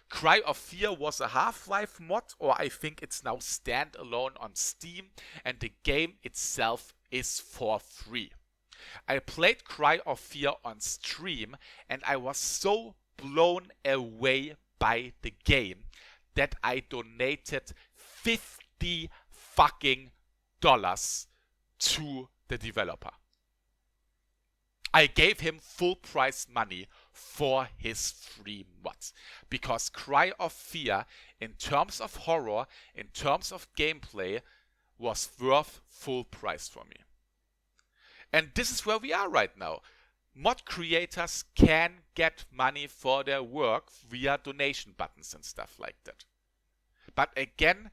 Cry of Fear was a Half-Life mod, or I think it's now standalone on Steam, and the game itself is for free. I played Cry of Fear on stream, and I was so blown away by the game that I donated $50 fucking to the developer. I gave him full price money for his free mods, because Cry of Fear, in terms of horror, in terms of gameplay, was worth full price for me. And this is where we are right now. Mod creators can get money for their work via donation buttons and stuff like that. But again,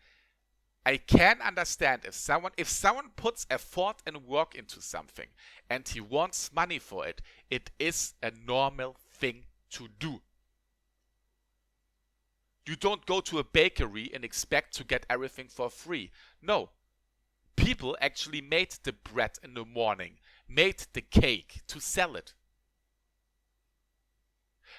I can understand if someone puts effort and work into something and he wants money for it, it is a normal thing to do. You don't go to a bakery and expect to get everything for free. No. People actually made the bread in the morning, made the cake to sell it.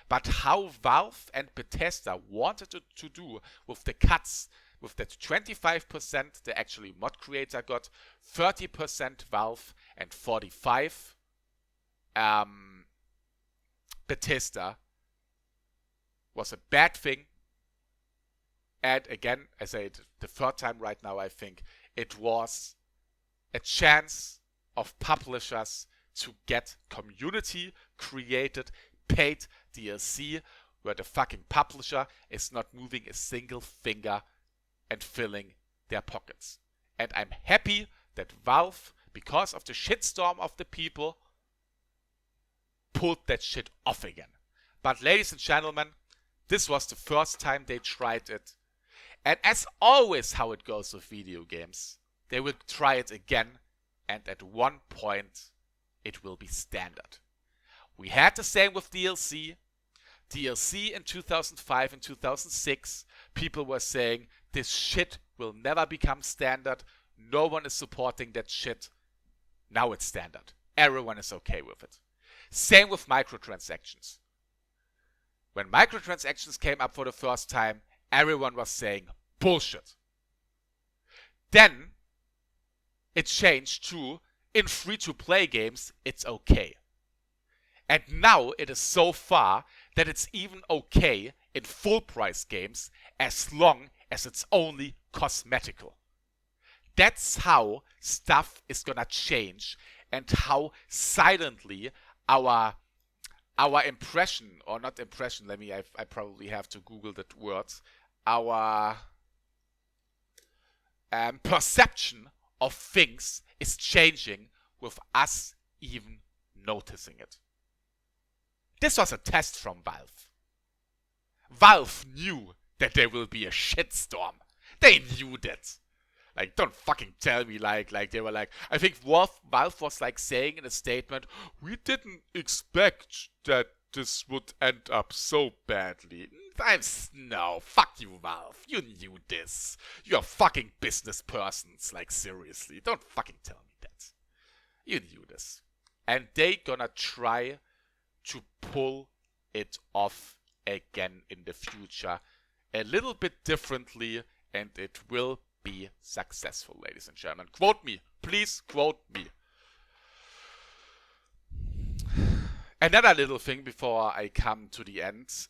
But how Valve and Bethesda wanted to do with the cuts, with that 25% the actually mod creator got, 30% Valve, and 45% Bethesda, was a bad thing. And again, I say it the third time right now, I think it was a chance of publishers to get community created paid DLC where the fucking publisher is not moving a single finger and filling their pockets. And I'm happy that Valve, because of the shitstorm of the people, pulled that shit off again. But ladies and gentlemen, this was the first time they tried it. And as always how it goes with video games, they will try it again, and at one point it will be standard. We had the same with DLC. DLC in 2005 and 2006, people were saying this shit will never become standard. No one is supporting that shit. Now it's standard. Everyone is okay with it. Same with microtransactions. When microtransactions came up for the first time, everyone was saying bullshit. Then it changed to, in free-to-play games, it's okay. And now it is so far that it's even okay in full-price games as long as it's only cosmetical. That's how stuff is gonna change, and how silently our impression, or not impression, I probably have to Google that word, our perception of things is changing with us even noticing it. This was a test from Valve. Valve knew that there will be a shitstorm. They knew that. Like, don't fucking tell me like they were like, I think Valve was like saying in a statement, we didn't expect that this would end up so badly. No, fuck you, Valve. You knew this. You're fucking business persons. Like, seriously. Don't fucking tell me that. You knew this. And they gonna try to pull it off again in the future. A little bit differently, and it will be successful, ladies and gentlemen. Quote me. Please quote me. Another little thing before I come to the end.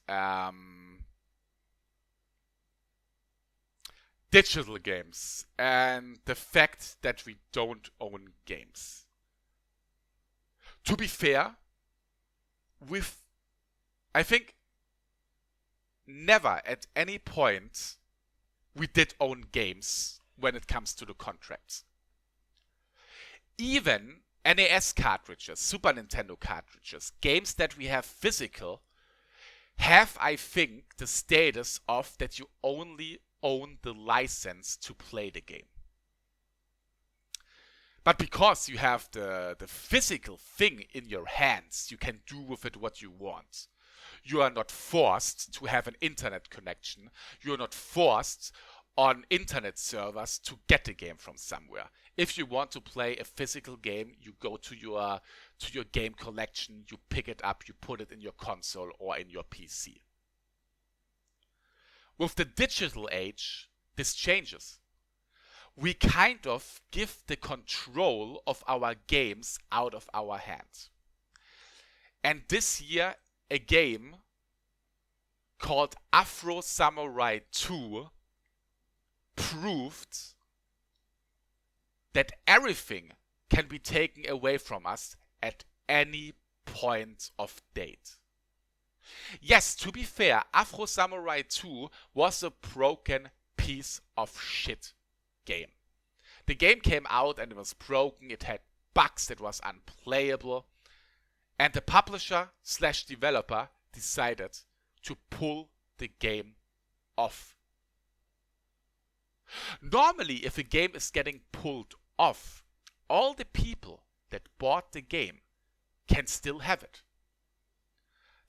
digital games and the fact that we don't own games. To be fair, I think never at any point we did own games when it comes to the contracts. Even NES cartridges, Super Nintendo cartridges, games that we have physical, have, I think, the status of that you only own the license to play the game. But because you have the physical thing in your hands, you can do with it what you want. You are not forced to have an internet connection. You are not forced on internet servers to get the game from somewhere. If you want to play a physical game, you go to your game collection, you pick it up, you put it in your console or in your PC. With the digital age, this changes. We kind of give the control of our games out of our hands. And this year, a game called Afro Samurai 2 proved that everything can be taken away from us at any point of date. Yes, to be fair, Afro Samurai 2 was a broken piece of shit game. The game came out and it was broken, it had bugs, it was unplayable, and the publisher / developer decided to pull the game off. Normally, if a game is getting pulled off, all the people that bought the game can still have it.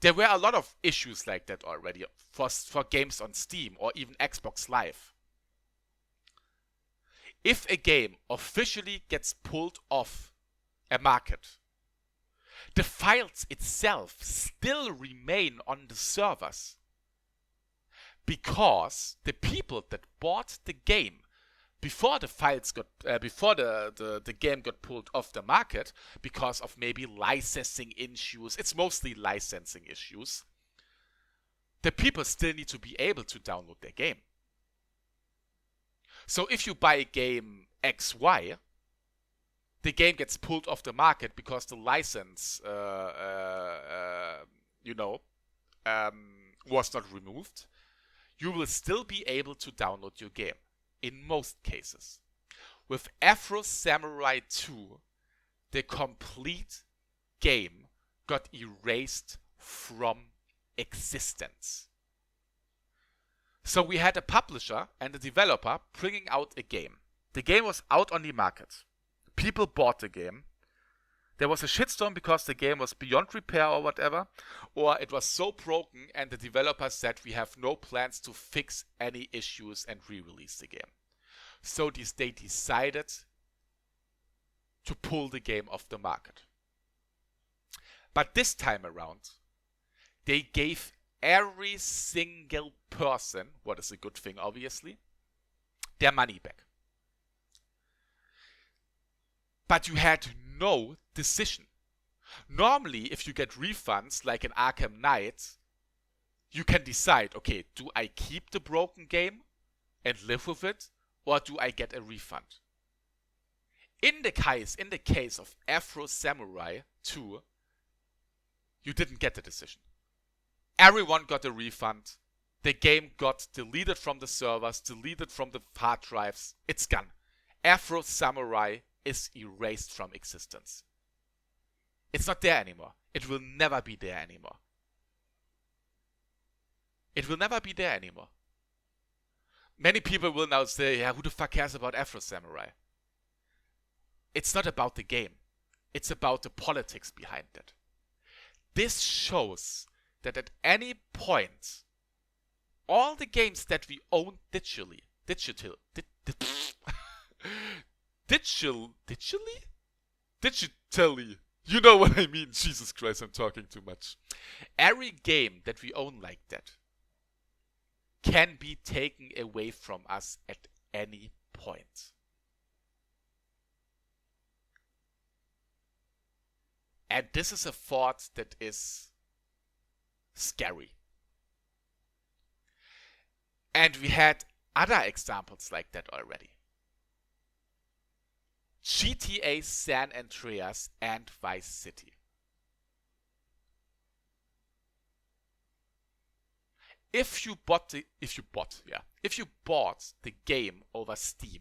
There were a lot of issues like that already for games on Steam or even Xbox Live. If a game officially gets pulled off a market, the files itself still remain on the servers because the people that bought the game before the files got before the game got pulled off the market because of maybe licensing issues, it's mostly licensing issues, the people still need to be able to download their game. So if you buy game XY, the game gets pulled off the market because the license was not removed, you will still be able to download your game. In most cases. With Afro Samurai 2, the complete game got erased from existence. So we had a publisher and a developer bringing out a game. The game was out on the market. People bought the game. There was a shitstorm because the game was beyond repair or whatever, or it was so broken and the developer said we have no plans to fix any issues and re-release the game. So they decided to pull the game off the market. But this time around, they gave every single person, what is a good thing obviously, their money back. But you had no decision. Normally, if you get refunds like in Arkham Knight, you can decide, okay, do I keep the broken game and live with it, or do I get a refund? In the case of Afro Samurai 2, you didn't get the decision. Everyone got a refund. The game got deleted from the servers, deleted from the hard drives. It's gone. Afro Samurai is erased from existence. It's not there anymore. It will never be there anymore. It will never be there anymore. Many people will now say, yeah, who the fuck cares about Afro Samurai? It's not about the game. It's about the politics behind it. This shows that at any point, all the games that we own digitally, you know what I mean, Jesus Christ, I'm talking too much. Every game that we own like that can be taken away from us at any point. And this is a thought that is scary. And we had other examples like that already. GTA San Andreas and Vice City. If you bought the game over Steam,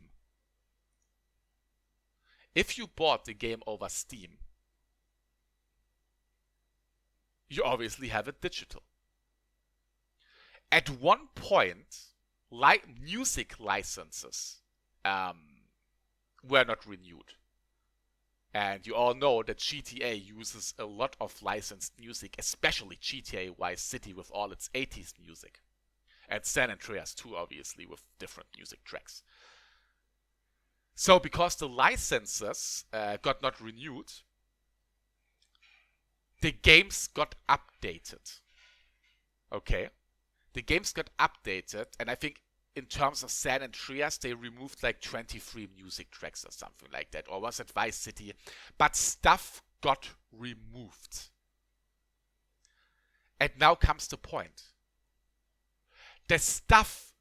you obviously have it digital. At one point, music licenses were not renewed. And you all know that GTA uses a lot of licensed music, especially GTA Vice City with all its 80s music. And San Andreas too, obviously, with different music tracks. So because the licenses got not renewed, the games got updated. Okay? The games got updated, and I think in terms of San Andreas, they removed like 23 music tracks or something like that. Or was it Vice City? But stuff got removed. And now comes the point. The stuff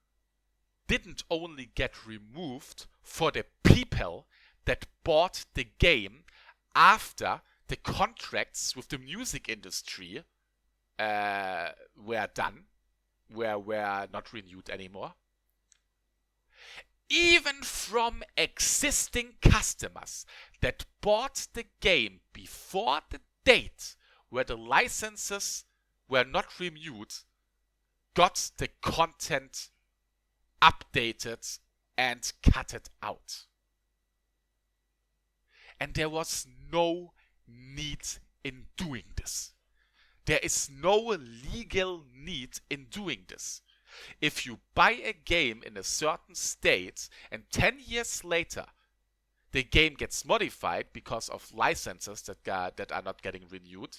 didn't only get removed for the people that bought the game after the contracts with the music industry were done, were not renewed anymore. Even from existing customers that bought the game before the date where the licenses were not renewed, got the content updated and cut it out. And there was no need in doing this. There is no legal need in doing this. If you buy a game in a certain state and 10 years later the game gets modified because of licenses that are not getting renewed,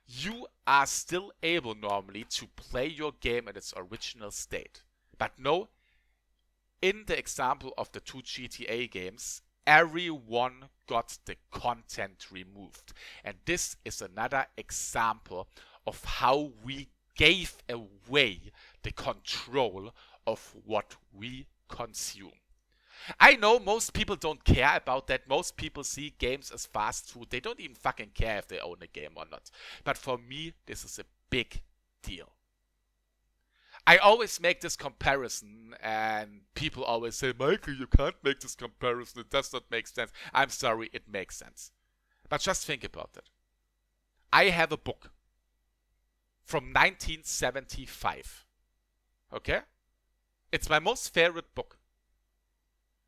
you are still able normally to play your game in its original state. But no, in the example of the two GTA games, everyone got the content removed. And this is another example of how we gave away the control of what we consume. I know most people don't care about that. Most people see games as fast food. They don't even fucking care if they own a game or not. But for me, this is a big deal. I always make this comparison, and people always say, Michael, you can't make this comparison. It does not make sense. I'm sorry, it makes sense. But just think about it. I have a book from 1975. Okay? It's my most favorite book.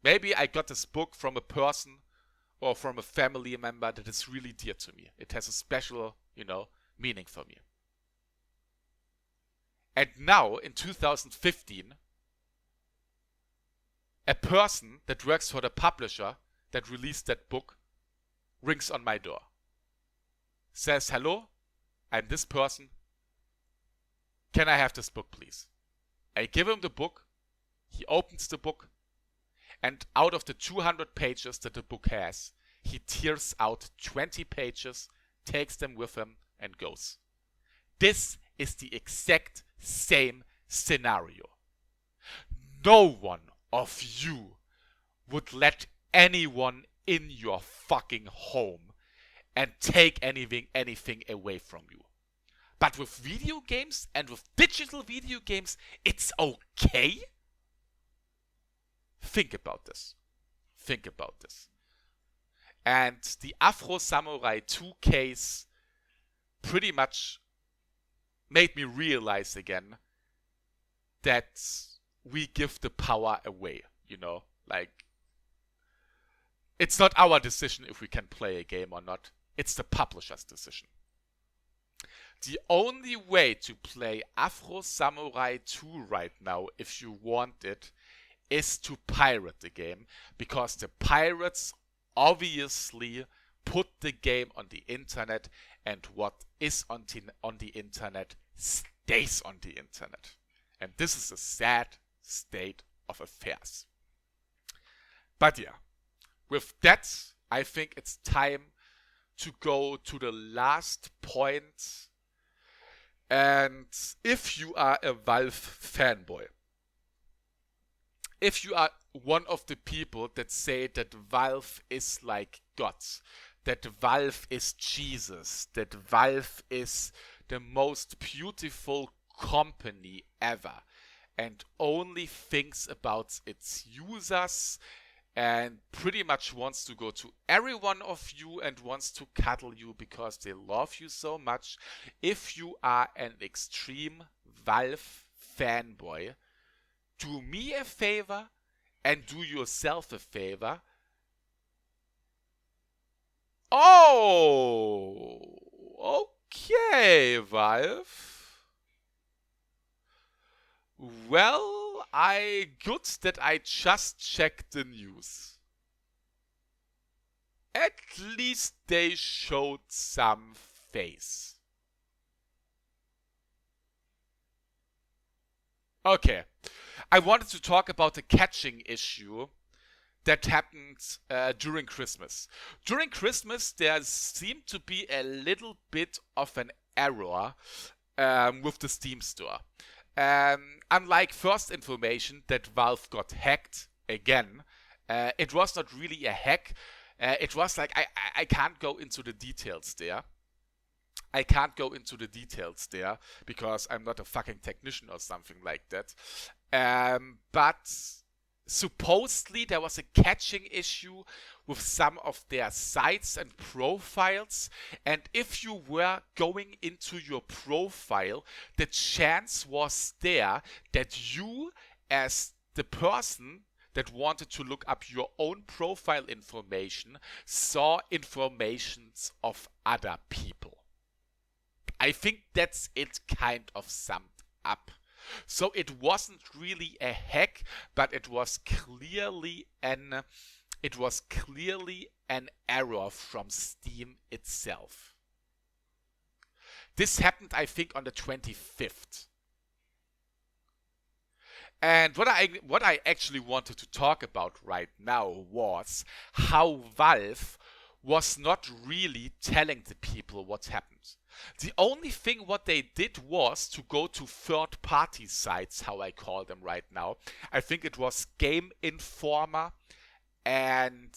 Maybe I got this book from a person or from a family member that is really dear to me. It has a special, meaning for me. And now, in 2015, a person that works for the publisher that released that book rings on my door. Says, hello, I'm this person. Can I have this book, please? I give him the book. He opens the book. And out of the 200 pages that the book has, he tears out 20 pages, takes them with him, and goes. This is the exact same scenario. No one of you would let anyone in your fucking home and take anything away from you. But with video games and with digital video games, it's okay? Think about this. And the Afro Samurai 2 case pretty much made me realize again that we give the power away, Like, it's not our decision if we can play a game or not. It's the publisher's decision. The only way to play Afro Samurai 2 right now, if you want it, is to pirate the game, because the pirates obviously put the game on the internet, and what is on the internet stays on the internet. And this is a sad state of affairs. But yeah, with that, I think it's time to go to the last point. And if you are a Valve fanboy, if you are one of the people that say that Valve is like God, that Valve is Jesus, that Valve is the most beautiful company ever, and only thinks about its users and pretty much wants to go to every one of you and wants to cuddle you because they love you so much. If you are an extreme Valve fanboy, do me a favor and do yourself a favor. Oh, okay, Valve. Well, good that I just checked the news. At least they showed some face. Okay, I wanted to talk about the catching issue that happened during Christmas. During Christmas, there seemed to be a little bit of an error with the Steam store. Unlike first information that Valve got hacked again, it was not really a hack. It was like, I can't go into the details there. I can't go into the details there because I'm not a fucking technician or something like that. But supposedly there was a catching issue with some of their sites and profiles, and if you were going into your profile, the chance was there that you, as the person that wanted to look up your own profile information, saw informations of other people. I think that's it kind of summed up. So it wasn't really a hack, but it was clearly an error from Steam itself. This happened, I think, on the 25th. And what I actually wanted to talk about right now was how Valve was not really telling the people what happened. The only thing what they did was to go to third-party sites, how I call them right now. I think it was Game Informer and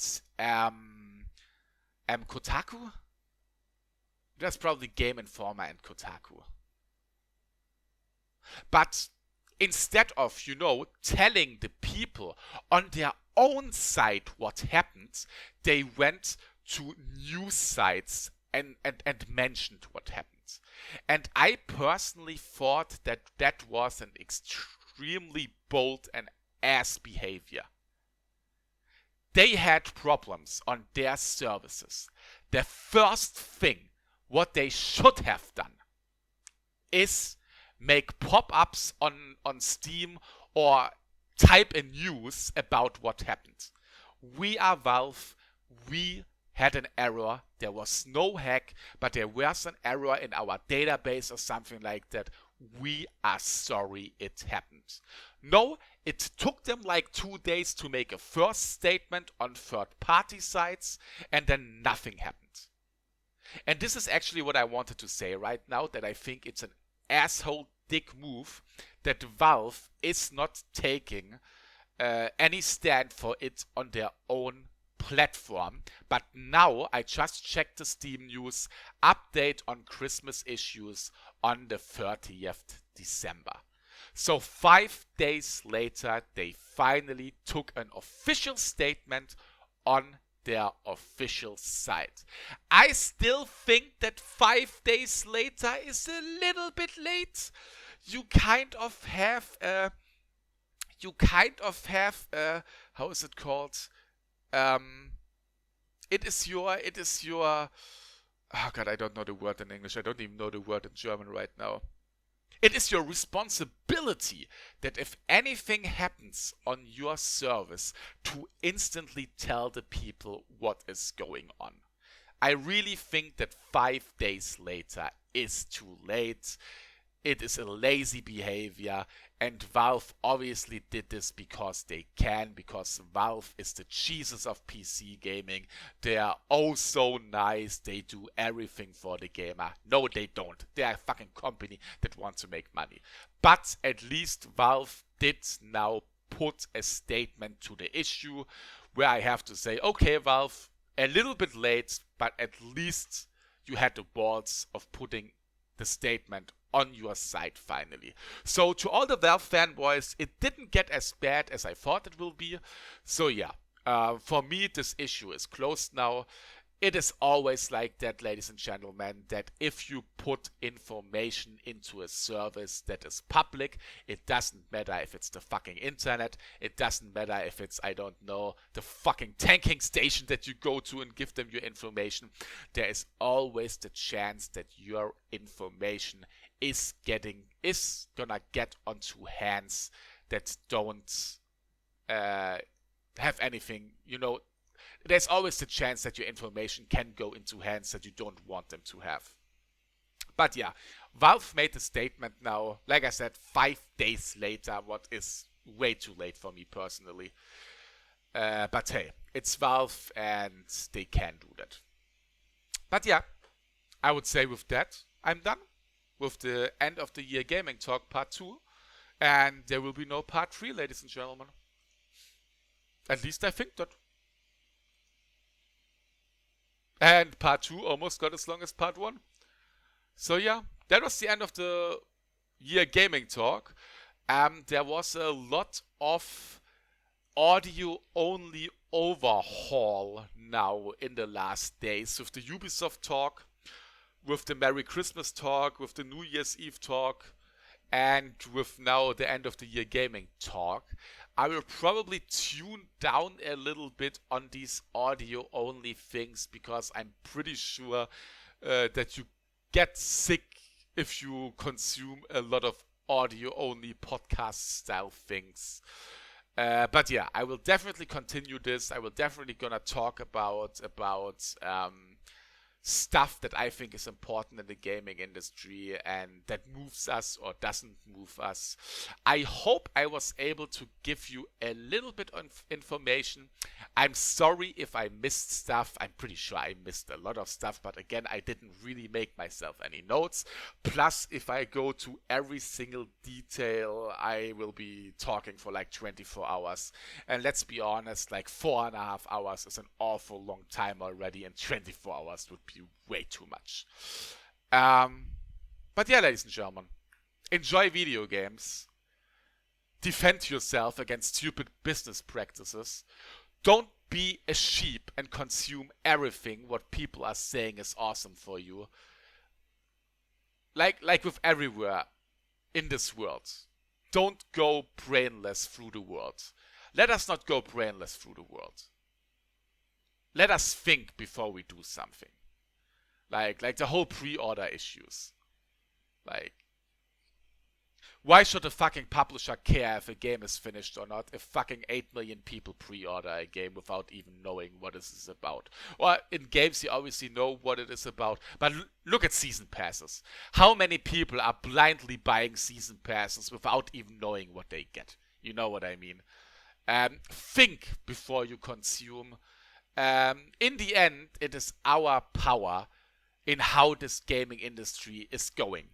Kotaku. That's probably Game Informer and Kotaku. But instead of, telling the people on their own site what happened, they went to news sites and mentioned what happened. And I personally thought that was an extremely bold and ass behavior. They had problems on their services. The first thing what they should have done is make pop-ups on Steam or type in news about what happened. We are Valve. We had an error. There was no hack, but there was an error in our database or something like that. We are sorry it happened. No, it took them like 2 days to make a first statement on third-party sites, and then nothing happened. And this is actually what I wanted to say right now, that I think it's an asshole dick move that Valve is not taking any stand for it on their own platform. But now I just checked the Steam news update on Christmas issues on the 30th December. So 5 days later, they finally took an official statement on their official site. I still think that 5 days later is a little bit late. You kind of have how is it called? It is your oh god, I don't know the word in English. I don't even know the word in German right now. It is your responsibility that if anything happens on your service, to instantly tell the people what is going on. I really think that 5 days later is too late. It is a lazy behavior, and Valve obviously did this because they can, because Valve is the Jesus of PC gaming. They are oh so nice, they do everything for the gamer. No, they don't. They are a fucking company that wants to make money. But at least Valve did now put a statement to the issue where I have to say, okay, Valve, a little bit late, but at least you had the balls of putting the statement on your site finally. So to all the Valve fanboys, it didn't get as bad as I thought it will be. So yeah, for me, this issue is closed now. It is always like that, ladies and gentlemen, that if you put information into a service that is public, it doesn't matter if it's the fucking internet, it doesn't matter if it's, I don't know, the fucking tanking station that you go to and give them your information, there is always the chance that your information is gonna get onto hands that don't have anything, there's always the chance that your information can go into hands that you don't want them to have. But yeah, Valve made a statement now, like I said, 5 days later, what is way too late for me personally. But hey, it's Valve and they can do that. But yeah, I would say with that, I'm done with the end of the year gaming talk part 2. And there will be no part 3, ladies and gentlemen. At least I think that. And part 2 almost got as long as part 1. So yeah, that was the end of the year gaming talk. There was a lot of audio-only overhaul now in the last days with the Ubisoft talk, with the Merry Christmas talk, with the New Year's Eve talk, and with now the end of the year gaming talk. I will probably tune down a little bit on these audio only things because I'm pretty sure that you get sick if you consume a lot of audio only podcast style things. But yeah, I will definitely continue this. I will definitely gonna talk about stuff that I think is important in the gaming industry and that moves us or doesn't move us. I hope I was able to give you a little bit of information. I'm sorry if I missed stuff. I'm pretty sure I missed a lot of stuff, but again, I didn't really make myself any notes. Plus, if I go to every single detail, I will be talking for like 24 hours. And let's be honest, like 4.5 hours is an awful long time already, and 24 hours would be way too much. But yeah, ladies and gentlemen, enjoy video games. Defend yourself against stupid business practices. Don't be a sheep and consume everything what people are saying is awesome for you. Like with everywhere in this world. Don't go brainless through the world. Let us not go brainless through the world. Let us think before we do something. Like the whole pre-order issues. Like, why should a fucking publisher care if a game is finished or not if fucking 8 million people pre-order a game without even knowing what this is about? Or in games you obviously know what it is about, but look at season passes. How many people are blindly buying season passes without even knowing what they get? You know what I mean? Think before you consume. In the end, it is our power in how this gaming industry is going.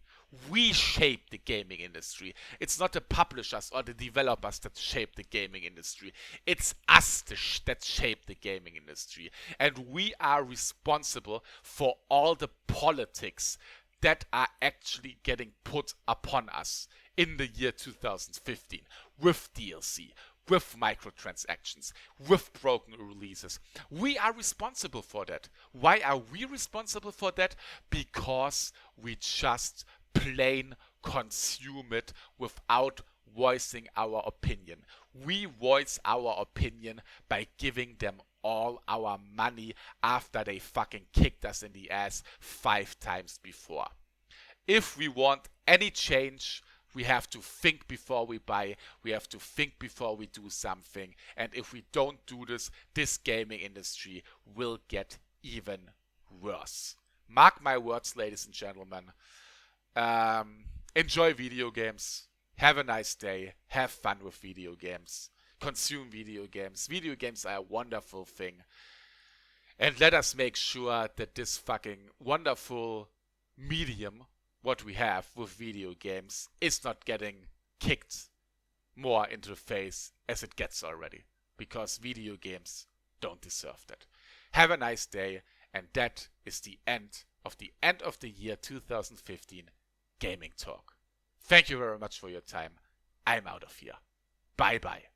We shape the gaming industry. It's not the publishers or the developers that shape the gaming industry. It's us that shape the gaming industry. And we are responsible for all the politics that are actually getting put upon us in the year 2015 with DLC, with microtransactions, with broken releases. We are responsible for that. Why are we responsible for that? Because we just plain consume it without voicing our opinion. We voice our opinion by giving them all our money after they fucking kicked us in the ass 5 times before. If we want any change, we have to think before we buy. We have to think before we do something. And if we don't do this, this gaming industry will get even worse. Mark my words, ladies and gentlemen. Enjoy video games. Have a nice day. Have fun with video games. Consume video games. Video games are a wonderful thing. And let us make sure that this fucking wonderful medium, what we have with video games, is not getting kicked more interface as it gets already, because video games don't deserve that. Have a nice day, and that is the end of the year 2015 gaming talk. Thank you very much for your time. I'm out of here. Bye bye.